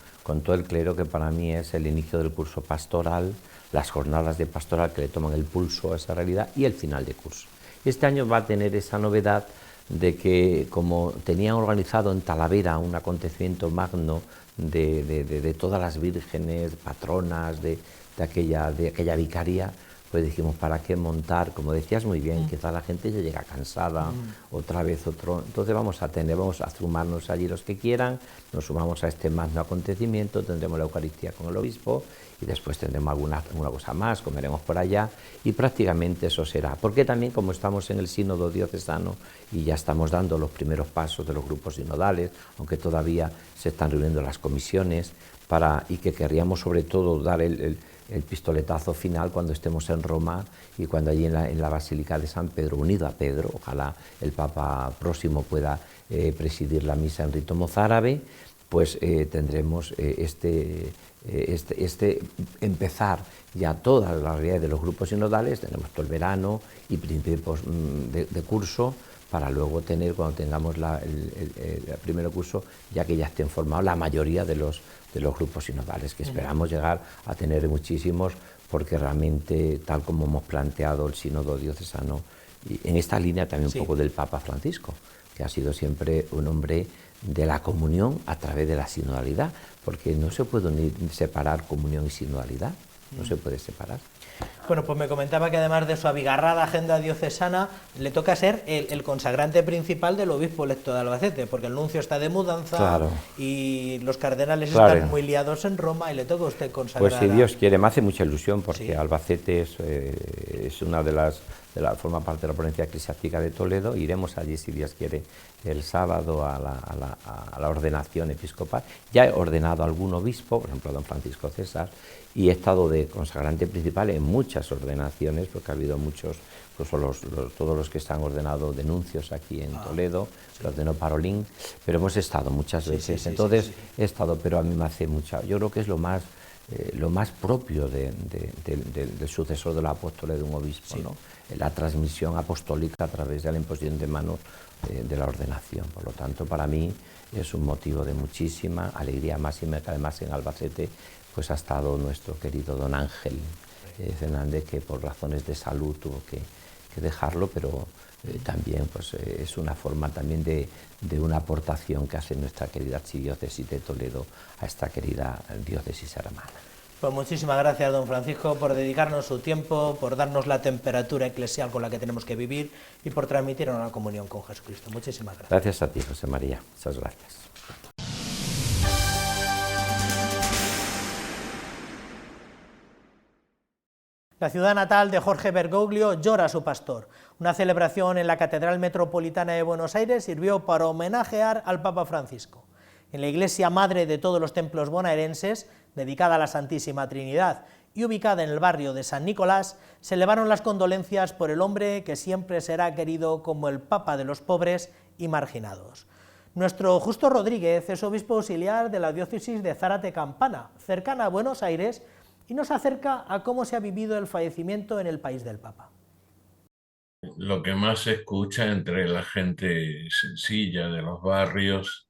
todo el clero, que para mí es el inicio del curso pastoral, las jornadas de pastoral que le toman el pulso a esa realidad, y el final de curso. Este año va a tener esa novedad de que, como tenían organizado en Talavera un acontecimiento magno de todas las vírgenes, patronas de aquella vicaría, pues dijimos, ¿para qué montar? Como decías muy bien, quizá la gente ya llega cansada, otra vez otro. Entonces vamos a sumarnos allí los que quieran, nos sumamos a este magno acontecimiento, tendremos la Eucaristía con el obispo y después tendremos alguna cosa más, comeremos por allá y prácticamente eso será. Porque también, como estamos en el sínodo diocesano y ya estamos dando los primeros pasos de los grupos sinodales, aunque todavía se están reuniendo las comisiones, y que querríamos sobre todo dar el pistoletazo final cuando estemos en Roma y cuando allí en la Basílica de San Pedro, unido a Pedro, ojalá el Papa próximo pueda presidir la misa en rito mozárabe, pues tendremos empezar ya todas las realidades de los grupos sinodales, tenemos todo el verano y principios de curso, para luego tener, cuando tengamos el primer curso, ya que ya estén formados la mayoría de los grupos sinodales, que esperamos llegar a tener muchísimos, porque realmente, tal como hemos planteado el sínodo diocesano, y en esta línea también un poco del Papa Francisco, que ha sido siempre un hombre de la comunión a través de la sinodalidad, porque no se puede separar comunión y sinodalidad. no se puede separar. Bueno, pues me comentaba que además de su abigarrada agenda diocesana, le toca ser el consagrante principal del obispo electo de Albacete, porque el nuncio está de mudanza, claro, y los cardenales, claro, están muy liados en Roma, y le toca a usted consagrar. Pues si Dios quiere, me hace mucha ilusión, porque sí, Albacete es una de las forma parte de la provincia eclesiástica de Toledo. Iremos allí, si Dios quiere, el sábado a la ordenación episcopal. Ya he ordenado a algún obispo, por ejemplo a don Francisco César, y he estado de consagrante principal en muchas ordenaciones, porque ha habido muchos, incluso todos los que están ordenados de nuncios aquí en Toledo, sí, los ordenó Parolín, pero hemos estado muchas veces, sí, entonces sí. He estado, pero a mí me hace mucha, yo creo que es lo más propio del sucesor de los apóstoles, de un obispo, sí, ¿no? La transmisión apostólica a través de la imposición de manos de la ordenación. Por lo tanto, para mí es un motivo de muchísima alegría máxima, que además en Albacete pues ha estado nuestro querido don Ángel Fernández, que por razones de salud tuvo que dejarlo, pero también pues, es una forma también de una aportación que hace nuestra querida archidiócesis de Toledo a esta querida diócesis hermana. Pues muchísimas gracias, don Francisco, por dedicarnos su tiempo, por darnos la temperatura eclesial con la que tenemos que vivir y por transmitirnos la comunión con Jesucristo. Muchísimas gracias. Gracias a ti, José María. Muchas gracias. La ciudad natal de Jorge Bergoglio llora a su pastor. Una celebración en la Catedral Metropolitana de Buenos Aires sirvió para homenajear al Papa Francisco. En la iglesia madre de todos los templos bonaerenses, dedicada a la Santísima Trinidad y ubicada en el barrio de San Nicolás, se elevaron las condolencias por el hombre que siempre será querido como el Papa de los pobres y marginados. Nuestro Justo Rodríguez es obispo auxiliar de la diócesis de Zárate-Campana, cercana a Buenos Aires, y nos acerca a cómo se ha vivido el fallecimiento en el país del Papa. Lo que más se escucha entre la gente sencilla de los barrios,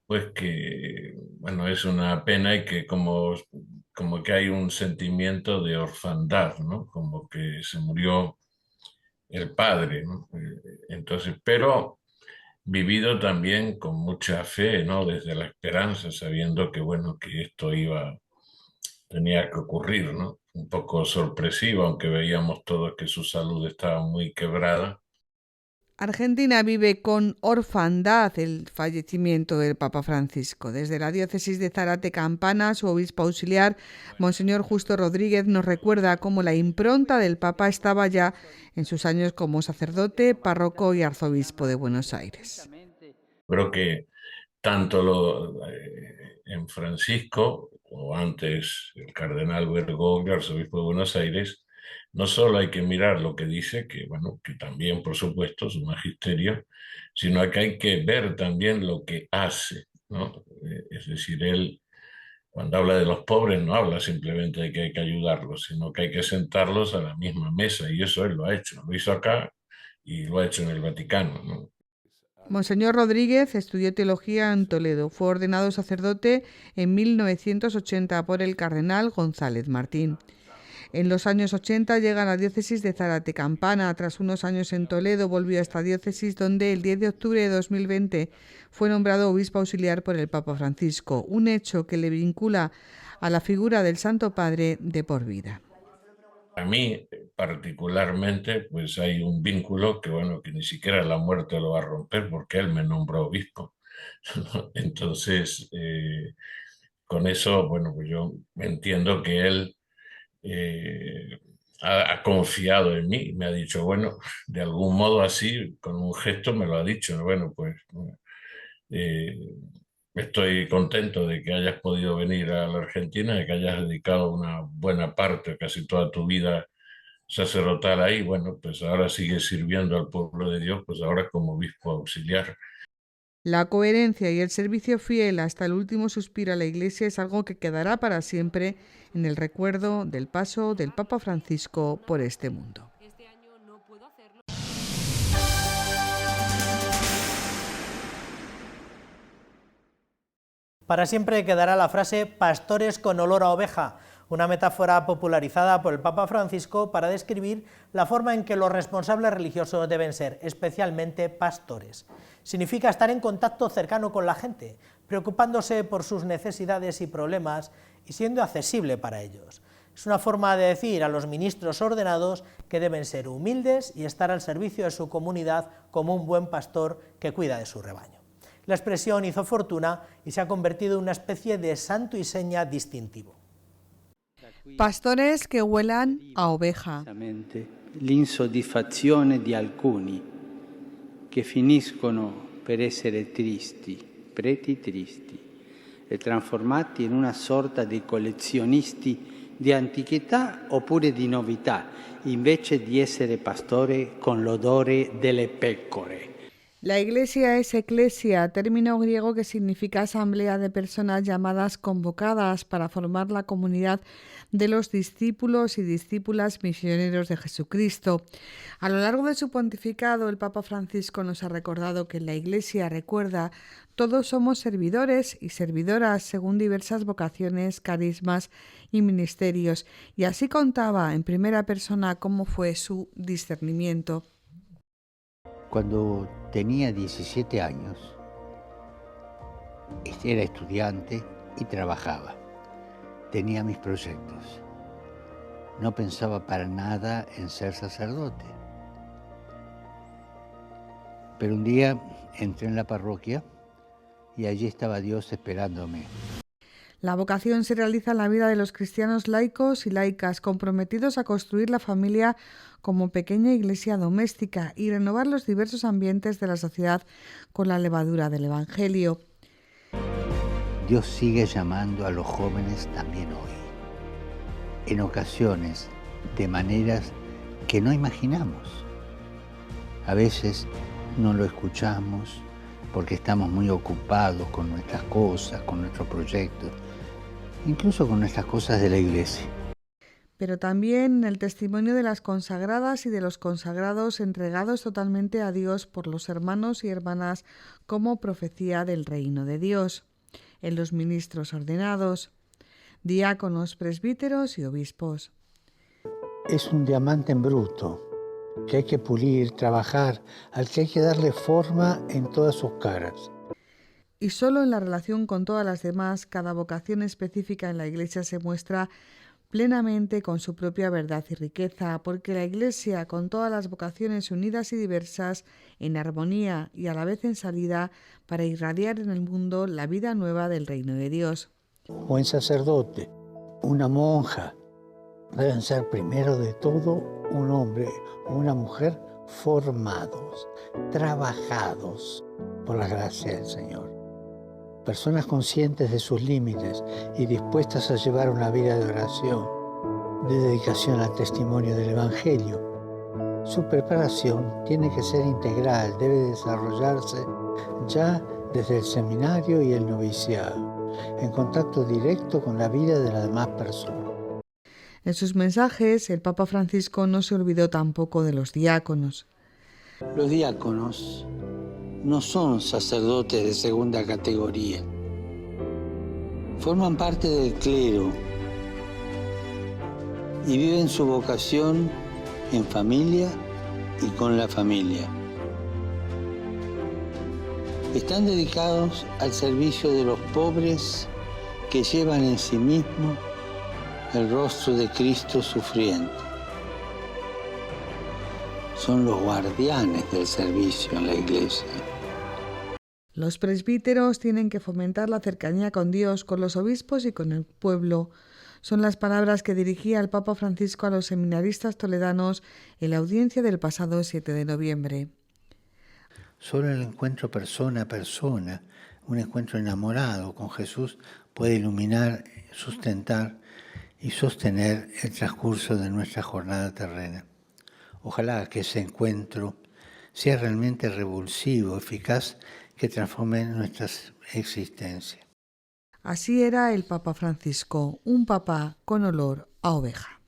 pues que, bueno, es una pena y que como que hay un sentimiento de orfandad, ¿no? Como que se murió el padre, ¿no? Entonces, pero vivido también con mucha fe, ¿no? Desde la esperanza, sabiendo que, bueno, que esto tenía que ocurrir, ¿no? Un poco sorpresivo, aunque veíamos todos que su salud estaba muy quebrada. Argentina vive con orfandad el fallecimiento del Papa Francisco. Desde la diócesis de Zárate-Campana, su obispo auxiliar, Monseñor Justo Rodríguez, nos recuerda cómo la impronta del Papa estaba ya en sus años como sacerdote, párroco y arzobispo de Buenos Aires. Creo que tanto en Francisco, o antes el cardenal Bergoglio, arzobispo de Buenos Aires, no solo hay que mirar lo que dice, que bueno, que también por supuesto su magisterio, sino que hay que ver también lo que hace, ¿no? Es decir, él cuando habla de los pobres no habla simplemente de que hay que ayudarlos, sino que hay que sentarlos a la misma mesa, y eso él lo ha hecho, lo hizo acá y lo ha hecho en el Vaticano, ¿no? Monseñor Rodríguez estudió teología en Toledo. Fue ordenado sacerdote en 1980 por el cardenal González Martín. En los años 80 llega a la diócesis de Zárate-Campana. Tras unos años en Toledo volvió a esta diócesis, donde el 10 de octubre de 2020 fue nombrado obispo auxiliar por el Papa Francisco, un hecho que le vincula a la figura del Santo Padre de por vida. A mí particularmente pues hay un vínculo que bueno, que ni siquiera la muerte lo va a romper, porque él me nombró obispo. Entonces con eso, bueno, pues yo entiendo que él ha confiado en mí, me ha dicho, bueno, de algún modo así, con un gesto me lo ha dicho, bueno, pues estoy contento de que hayas podido venir a la Argentina, de que hayas dedicado una buena parte, casi toda tu vida sacerdotal ahí, bueno, pues ahora sigues sirviendo al pueblo de Dios, pues ahora como obispo auxiliar. La coherencia y el servicio fiel hasta el último suspiro a la Iglesia es algo que quedará para siempre en el recuerdo del paso del Papa Francisco por este mundo. Para siempre quedará la frase pastores con olor a oveja, una metáfora popularizada por el Papa Francisco para describir la forma en que los responsables religiosos deben ser, especialmente pastores. Significa estar en contacto cercano con la gente, preocupándose por sus necesidades y problemas y siendo accesible para ellos. Es una forma de decir a los ministros ordenados que deben ser humildes y estar al servicio de su comunidad como un buen pastor que cuida de su rebaño. La expresión hizo fortuna y se ha convertido en una especie de santo y seña distintivo. Pastores que huelan a oveja. L'insoddisfazione di alcuni che finiscono per essere tristi, preti tristi, e trasformati in una sorta di collezionisti di antichità oppure di novità, invece di essere pastore con l'odore delle pecore. La iglesia es eclesia, término griego que significa asamblea de personas llamadas convocadas para formar la comunidad de los discípulos y discípulas misioneros de Jesucristo. A lo largo de su pontificado, el Papa Francisco nos ha recordado que en la iglesia, recuerda, todos somos servidores y servidoras según diversas vocaciones, carismas y ministerios, y así contaba en primera persona cómo fue su discernimiento. Cuando tenía 17 años, era estudiante y trabajaba. Tenía mis proyectos. No pensaba para nada en ser sacerdote. Pero un día entré en la parroquia y allí estaba Dios esperándome. La vocación se realiza en la vida de los cristianos laicos y laicas, comprometidos a construir la familia como pequeña iglesia doméstica y renovar los diversos ambientes de la sociedad con la levadura del Evangelio. Dios sigue llamando a los jóvenes también hoy, en ocasiones, de maneras que no imaginamos. A veces no lo escuchamos porque estamos muy ocupados con nuestras cosas, con nuestros proyectos, incluso con nuestras cosas de la iglesia. Pero también el testimonio de las consagradas y de los consagrados entregados totalmente a Dios por los hermanos y hermanas como profecía del reino de Dios, en los ministros ordenados, diáconos, presbíteros y obispos. Es un diamante en bruto, que hay que pulir, trabajar, al que hay que darle forma en todas sus caras. Y solo en la relación con todas las demás, cada vocación específica en la Iglesia se muestra plenamente con su propia verdad y riqueza, porque la Iglesia, con todas las vocaciones unidas y diversas, en armonía y a la vez en salida, para irradiar en el mundo la vida nueva del reino de Dios. Un buen sacerdote, una monja, deben ser primero de todo un hombre o una mujer formados, trabajados por la gracia del Señor. Personas conscientes de sus límites y dispuestas a llevar una vida de oración, de dedicación al testimonio del Evangelio. Su preparación tiene que ser integral, debe desarrollarse ya desde el seminario y el noviciado, en contacto directo con la vida de las demás personas. En sus mensajes, el Papa Francisco no se olvidó tampoco de los diáconos. Los diáconos no son sacerdotes de segunda categoría. Forman parte del clero y viven su vocación en familia y con la familia. Están dedicados al servicio de los pobres que llevan en sí mismos el rostro de Cristo sufriente. Son los guardianes del servicio en la iglesia. Los presbíteros tienen que fomentar la cercanía con Dios, con los obispos y con el pueblo. Son las palabras que dirigía el Papa Francisco a los seminaristas toledanos en la audiencia del pasado 7 de noviembre. Solo el encuentro persona a persona, un encuentro enamorado con Jesús, puede iluminar, sustentar y sostener el transcurso de nuestra jornada terrena. Ojalá que ese encuentro sea realmente revulsivo, eficaz, que transforme nuestra existencia. Así era el Papa Francisco, un papa con olor a oveja.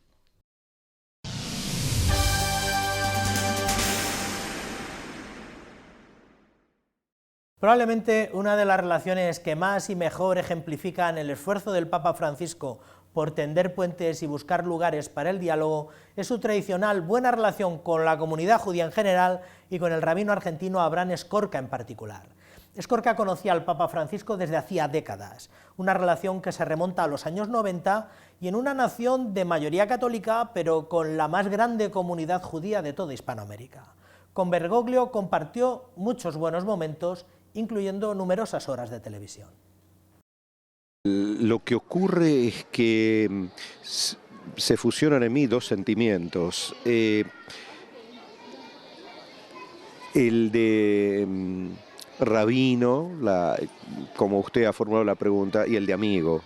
Probablemente una de las relaciones que más y mejor ejemplifican el esfuerzo del Papa Francisco por tender puentes y buscar lugares para el diálogo es su tradicional buena relación con la comunidad judía en general y con el rabino argentino Abraham Escorca en particular. Escorca conocía al Papa Francisco desde hacía décadas, una relación que se remonta a los años 90 y en una nación de mayoría católica, pero con la más grande comunidad judía de toda Hispanoamérica. Con Bergoglio compartió muchos buenos momentos, incluyendo numerosas horas de televisión. Lo que ocurre es que se fusionan en mí dos sentimientos. El de rabino, como usted ha formulado la pregunta, y el de amigo.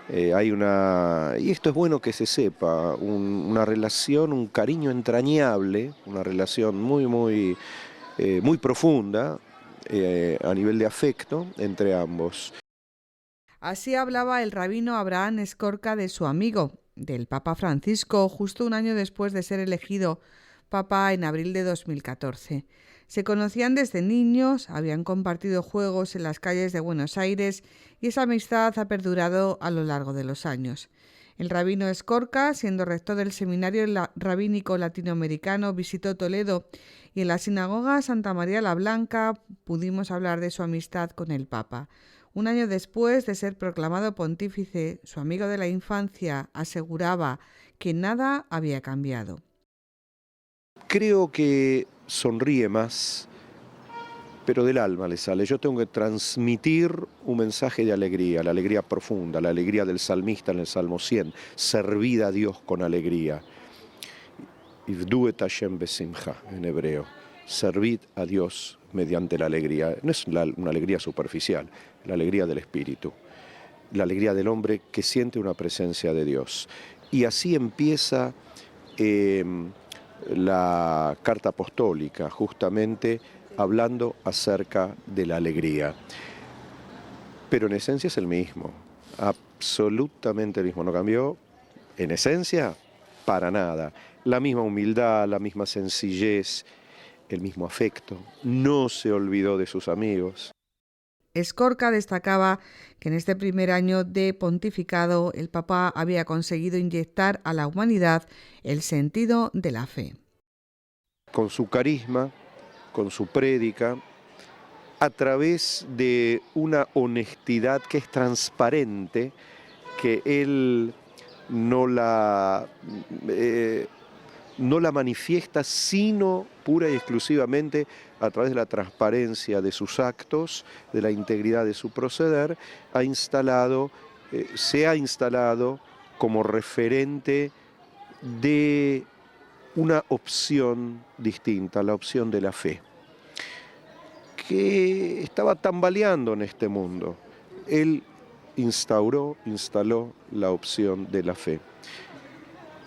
Y esto es bueno que se sepa, una relación, un cariño entrañable, una relación muy profunda a nivel de afecto entre ambos. Así hablaba el rabino Abraham Escorca de su amigo, del Papa Francisco, justo un año después de ser elegido Papa en abril de 2014. Se conocían desde niños, habían compartido juegos en las calles de Buenos Aires y esa amistad ha perdurado a lo largo de los años. El rabino Escorca, siendo rector del Seminario Rabínico Latinoamericano, visitó Toledo y en la sinagoga Santa María la Blanca pudimos hablar de su amistad con el Papa. Un año después de ser proclamado pontífice, su amigo de la infancia aseguraba que nada había cambiado. Creo que sonríe más, pero del alma le sale. Yo tengo que transmitir un mensaje de alegría, la alegría profunda, la alegría del salmista en el Salmo 100, servid a Dios con alegría. Ivdu et Hashem besimcha en hebreo, servid a Dios mediante la alegría. No es una alegría superficial, la alegría del espíritu, la alegría del hombre que siente una presencia de Dios. Y así empieza la carta apostólica, justamente hablando acerca de la alegría. Pero en esencia es el mismo, absolutamente el mismo, no cambió en esencia para nada. La misma humildad, la misma sencillez, el mismo afecto, no se olvidó de sus amigos. Escorca destacaba que en este primer año de pontificado el Papa había conseguido inyectar a la humanidad el sentido de la fe. Con su carisma, con su prédica, a través de una honestidad que es transparente, que él no la manifiesta, sino pura y exclusivamente a través de la transparencia de sus actos, de la integridad de su proceder, se ha instalado como referente de una opción distinta, la opción de la fe, que estaba tambaleando en este mundo. Él instaló la opción de la fe.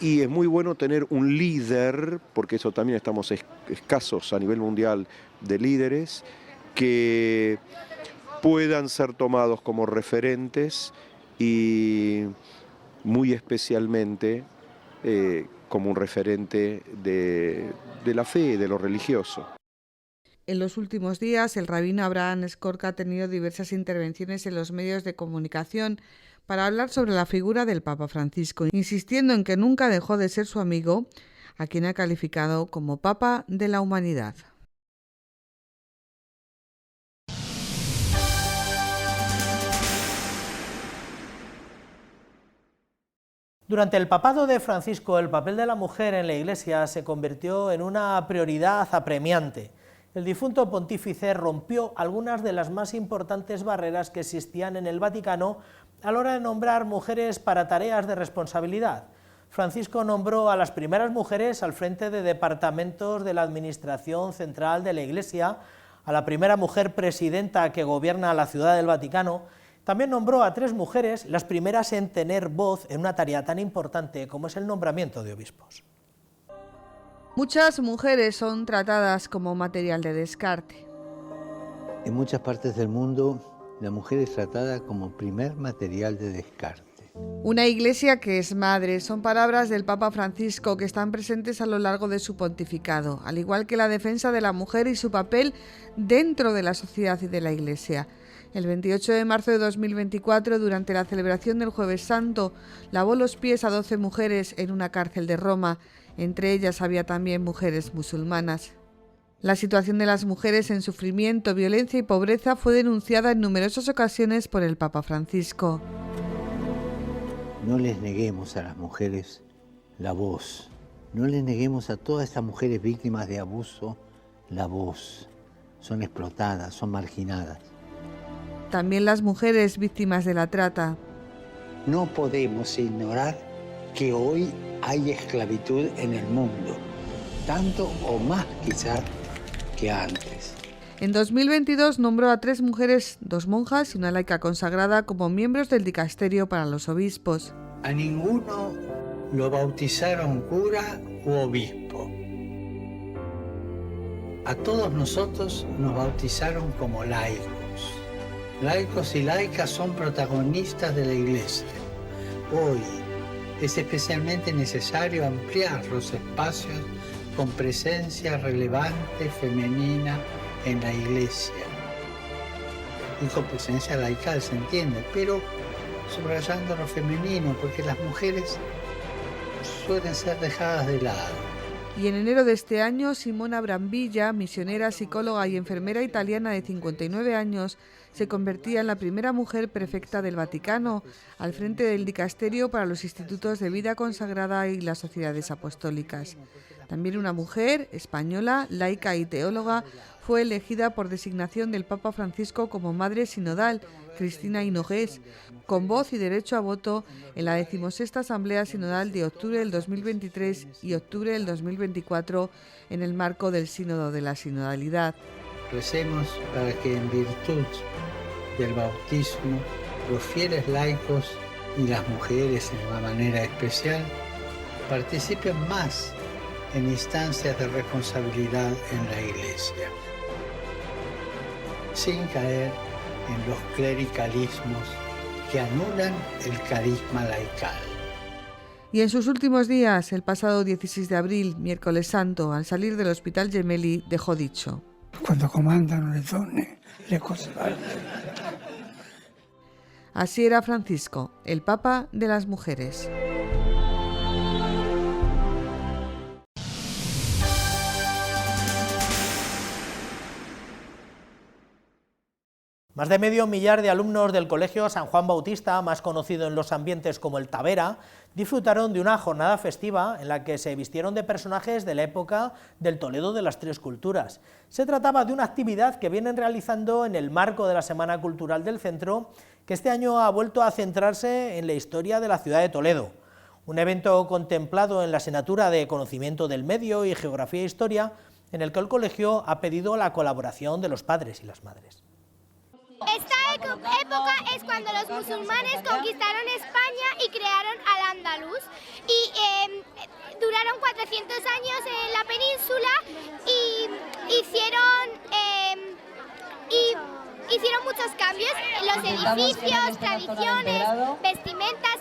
Y es muy bueno tener un líder, porque eso también estamos escasos a nivel mundial de líderes, que puedan ser tomados como referentes y muy especialmente como un referente de la fe, de lo religioso. En los últimos días, el rabino Abraham Escorca ha tenido diversas intervenciones en los medios de comunicación para hablar sobre la figura del Papa Francisco, insistiendo en que nunca dejó de ser su amigo, a quien ha calificado como Papa de la humanidad. Durante el papado de Francisco, el papel de la mujer en la Iglesia se convirtió en una prioridad apremiante. El difunto pontífice rompió algunas de las más importantes barreras que existían en el Vaticano a la hora de nombrar mujeres para tareas de responsabilidad. Francisco nombró a las primeras mujeres al frente de departamentos de la Administración Central de la Iglesia, a la primera mujer presidenta que gobierna la Ciudad del Vaticano. También nombró a 3 mujeres, las primeras en tener voz en una tarea tan importante como es el nombramiento de obispos. Muchas mujeres son tratadas como material de descarte. En muchas partes del mundo, la mujer es tratada como primer material de descarte. Una iglesia que es madre, son palabras del Papa Francisco que están presentes a lo largo de su pontificado, al igual que la defensa de la mujer y su papel dentro de la sociedad y de la iglesia. El 28 de marzo de 2024, durante la celebración del Jueves Santo, lavó los pies a 12 mujeres en una cárcel de Roma. Entre ellas había también mujeres musulmanas. La situación de las mujeres en sufrimiento, violencia y pobreza fue denunciada en numerosas ocasiones por el Papa Francisco. No les neguemos a las mujeres la voz. No les neguemos a todas estas mujeres víctimas de abuso la voz. Son explotadas, son marginadas. También las mujeres víctimas de la trata. No podemos ignorar que hoy hay esclavitud en el mundo, tanto o más quizás que antes. En 2022 nombró a 3 mujeres, 2 monjas y una laica consagrada como miembros del dicasterio para los obispos. A ninguno lo bautizaron cura u obispo. A todos nosotros nos bautizaron como laicos. Laicos y laicas son protagonistas de la Iglesia. Hoy es especialmente necesario ampliar los espacios con presencia relevante femenina en la Iglesia. Y con presencia laical se entiende, pero subrayando lo femenino, porque las mujeres suelen ser dejadas de lado. Y en enero de este año, Simona Brambilla, misionera, psicóloga y enfermera italiana de 59 años, se convertía en la primera mujer prefecta del Vaticano, al frente del dicasterio para los institutos de vida consagrada y las sociedades apostólicas. También una mujer, española, laica y teóloga, fue elegida por designación del Papa Francisco como madre sinodal, Cristina Hinojés, con voz y derecho a voto en la 16ª Asamblea Sinodal de octubre del 2023 y octubre del 2024 en el marco del Sínodo de la Sinodalidad. Recemos para que en virtud del bautismo los fieles laicos y las mujeres en una manera especial participen más en instancias de responsabilidad en la Iglesia, sin caer en los clericalismos que anulan el carisma laical. Y en sus últimos días, el pasado 16 de abril, miércoles santo, al salir del Hospital Gemelli, dejó dicho: Cuando comandano le donne, le cose vanno. Así era Francisco, el Papa de las mujeres. Más de medio millar de alumnos del Colegio San Juan Bautista, más conocido en los ambientes como el Tavera, disfrutaron de una jornada festiva en la que se vistieron de personajes de la época del Toledo de las Tres Culturas. Se trataba de una actividad que vienen realizando en el marco de la Semana Cultural del Centro, que este año ha vuelto a centrarse en la historia de la ciudad de Toledo. Un evento contemplado en la asignatura de Conocimiento del Medio y Geografía e Historia, en el que el colegio ha pedido la colaboración de los padres y las madres. Esta época es cuando los musulmanes conquistaron España y crearon Al-Ándalus y duraron 400 años en la península y hicieron muchos cambios en los edificios, tradiciones, vestimentas.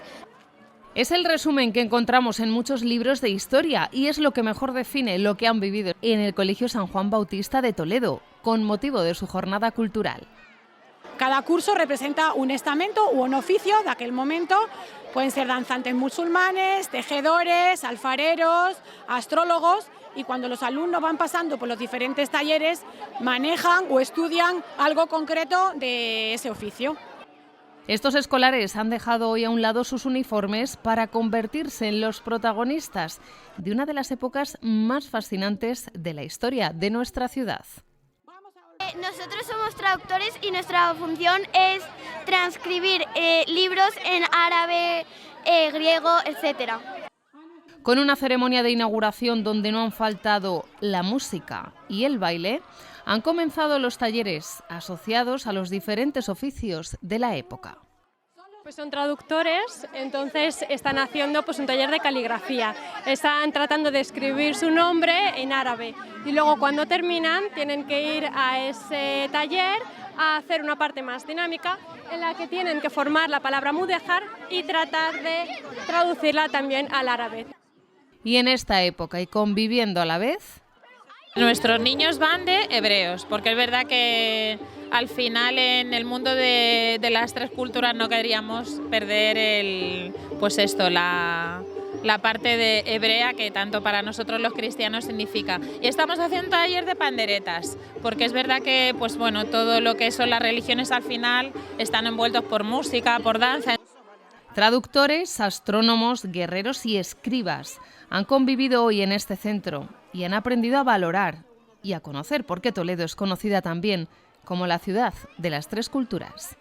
Es el resumen que encontramos en muchos libros de historia y es lo que mejor define lo que han vivido en el Colegio San Juan Bautista de Toledo, con motivo de su jornada cultural. Cada curso representa un estamento u un oficio de aquel momento. Pueden ser danzantes musulmanes, tejedores, alfareros, astrólogos, y cuando los alumnos van pasando por los diferentes talleres manejan o estudian algo concreto de ese oficio. Estos escolares han dejado hoy a un lado sus uniformes para convertirse en los protagonistas de una de las épocas más fascinantes de la historia de nuestra ciudad. Nosotros somos traductores y nuestra función es transcribir libros en árabe, griego, etc. Con una ceremonia de inauguración donde no han faltado la música y el baile, han comenzado los talleres asociados a los diferentes oficios de la época. Pues son traductores, entonces están haciendo un taller de caligrafía. Están tratando de escribir su nombre en árabe y luego cuando terminan tienen que ir a ese taller a hacer una parte más dinámica en la que tienen que formar la palabra mudéjar y tratar de traducirla también al árabe. Y en esta época y conviviendo a la vez, nuestros niños van de hebreos, porque es verdad que al final en el mundo de las tres culturas no queríamos perder la la parte de hebrea que tanto para nosotros los cristianos significa. Y estamos haciendo un taller de panderetas, porque es verdad que pues bueno, todo lo que son las religiones al final están envueltos por música, por danza. Traductores, astrónomos, guerreros y escribas han convivido hoy en este centro y han aprendido a valorar y a conocer por qué Toledo es conocida también como la ciudad de las tres culturas.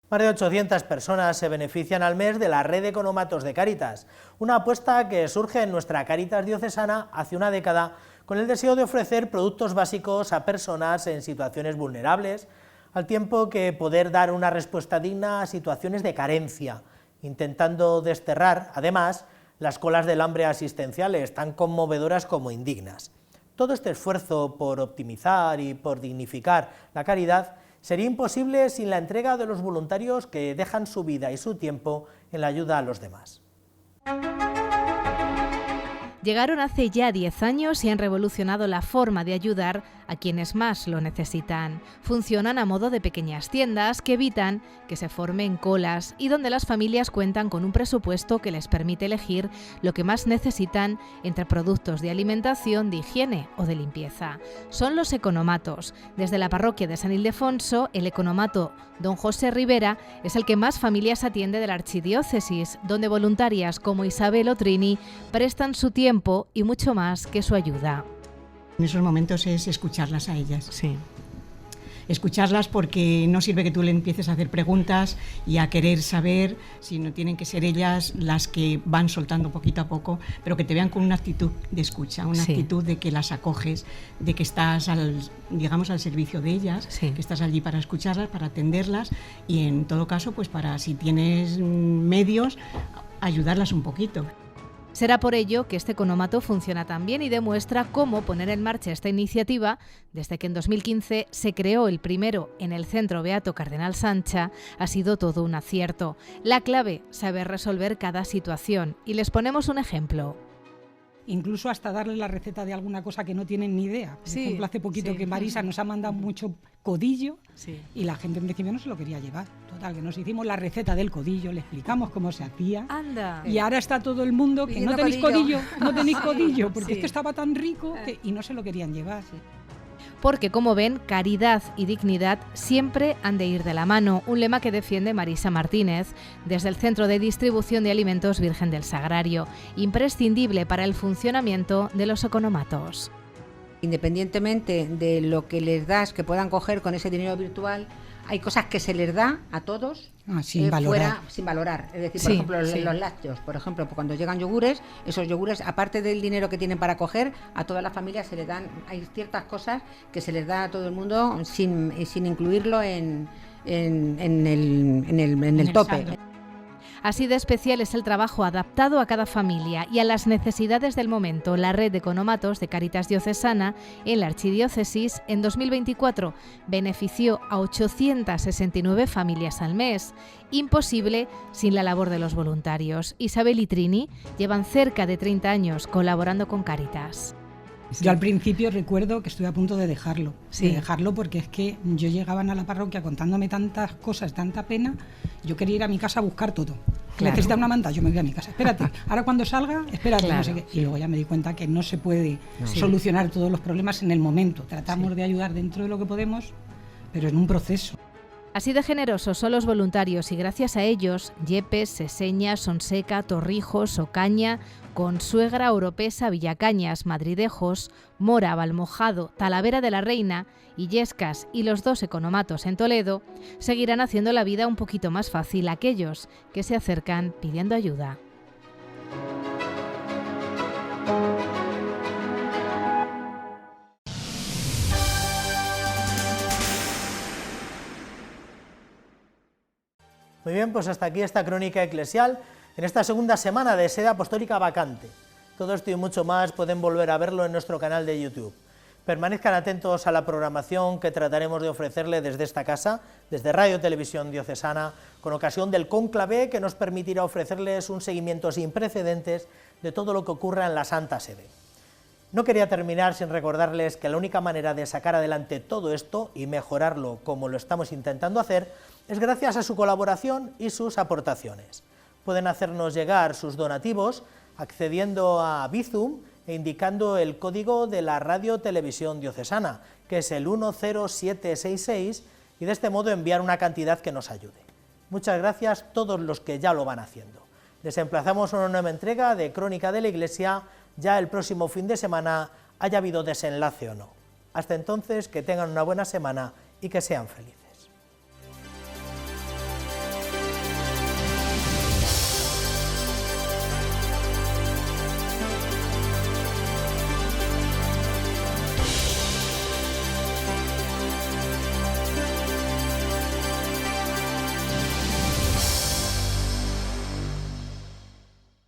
Más de 800 personas se benefician al mes de la red de economatos de Cáritas, una apuesta que surge en nuestra Cáritas diocesana hace una década con el deseo de ofrecer productos básicos a personas en situaciones vulnerables, al tiempo que poder dar una respuesta digna a situaciones de carencia, intentando desterrar, además, las colas del hambre asistenciales, tan conmovedoras como indignas. Todo este esfuerzo por optimizar y por dignificar la caridad sería imposible sin la entrega de los voluntarios que dejan su vida y su tiempo en la ayuda a los demás. Llegaron hace ya 10 años y han revolucionado la forma de ayudar a quienes más lo necesitan. Funcionan a modo de pequeñas tiendas que evitan que se formen colas y donde las familias cuentan con un presupuesto que les permite elegir lo que más necesitan entre productos de alimentación, de higiene o de limpieza. Son los economatos. Desde la parroquia de San Ildefonso, el economato Don José Rivera es el que más familias atiende de la archidiócesis, donde voluntarias como Isabel Otrini prestan su tiempo y mucho más que su ayuda. En esos momentos es escucharlas a ellas. Sí. Escucharlas porque no sirve que tú le empieces a hacer preguntas y a querer saber, sino tienen que ser ellas las que van soltando poquito a poco, pero que te vean con una actitud de escucha, una actitud de que las acoges, de que estás al servicio de ellas, que estás allí para escucharlas, para atenderlas y en todo caso, pues para si tienes medios, ayudarlas un poquito. Será por ello que este economato funciona tan bien y demuestra cómo poner en marcha esta iniciativa, desde que en 2015 se creó el primero en el Centro Beato Cardenal Sancha, ha sido todo un acierto. La clave, saber resolver cada situación. Y les ponemos un ejemplo. Incluso hasta darle la receta de alguna cosa que no tienen ni idea. Por ejemplo, hace poquito que Marisa nos ha mandado mucho codillo y la gente en principio no se lo quería llevar. Total, que nos hicimos la receta del codillo, le explicamos cómo se hacía. ¡Anda! Y ahora está todo el mundo que no tenéis codillo, porque es que estaba tan rico y no se lo querían llevar. Porque, como ven, caridad y dignidad siempre han de ir de la mano, un lema que defiende Marisa Martínez desde el Centro de Distribución de Alimentos Virgen del Sagrario, imprescindible para el funcionamiento de los economatos. Independientemente de lo que les das, que puedan coger con ese dinero virtual, hay cosas que se les da a todos sin valorar. sin valorar. Es decir, por ejemplo, los lácteos. Por ejemplo, cuando llegan yogures, esos yogures, aparte del dinero que tienen para coger, a todas las familias se les dan, hay ciertas cosas que se les da a todo el mundo sin incluirlo en el tope. Saldo. Así de especial es el trabajo adaptado a cada familia y a las necesidades del momento. La red de economatos de Cáritas Diocesana en la Archidiócesis en 2024 benefició a 869 familias al mes. Imposible sin la labor de los voluntarios. Isabel y Trini llevan cerca de 30 años colaborando con Cáritas. Yo al principio recuerdo que estuve a punto de dejarlo, porque es que yo llegaban a la parroquia contándome tantas cosas, tanta pena, yo quería ir a mi casa a buscar todo. Claro. Necesitaba una manta, yo me voy a mi casa, espérate, ahora cuando salga, espérate, no sé qué. Y luego ya me di cuenta que no se puede solucionar todos los problemas en el momento, tratamos de ayudar dentro de lo que podemos, pero en un proceso. Así de generosos son los voluntarios y gracias a ellos, Yepes, Seseña, Sonseca, Torrijos, Ocaña, Consuegra, Oropesa, Villacañas, Madridejos, Mora, Valmojado, Talavera de la Reina, Illescas y los 2 economatos en Toledo seguirán haciendo la vida un poquito más fácil a aquellos que se acercan pidiendo ayuda. Muy bien, pues hasta aquí esta crónica eclesial en esta segunda semana de Sede Apostólica Vacante. Todo esto y mucho más pueden volver a verlo en nuestro canal de YouTube. Permanezcan atentos a la programación que trataremos de ofrecerle desde esta casa, desde Radio Televisión Diocesana, con ocasión del cónclave que nos permitirá ofrecerles un seguimiento sin precedentes de todo lo que ocurra en la Santa Sede. No quería terminar sin recordarles que la única manera de sacar adelante todo esto y mejorarlo como lo estamos intentando hacer es gracias a su colaboración y sus aportaciones. Pueden hacernos llegar sus donativos accediendo a Bizum e indicando el código de la Radio Televisión Diocesana, que es el 10766, y de este modo enviar una cantidad que nos ayude. Muchas gracias a todos los que ya lo van haciendo. Les emplazamos a una nueva entrega de Crónica de la Iglesia ya el próximo fin de semana, haya habido desenlace o no. Hasta entonces, que tengan una buena semana y que sean felices.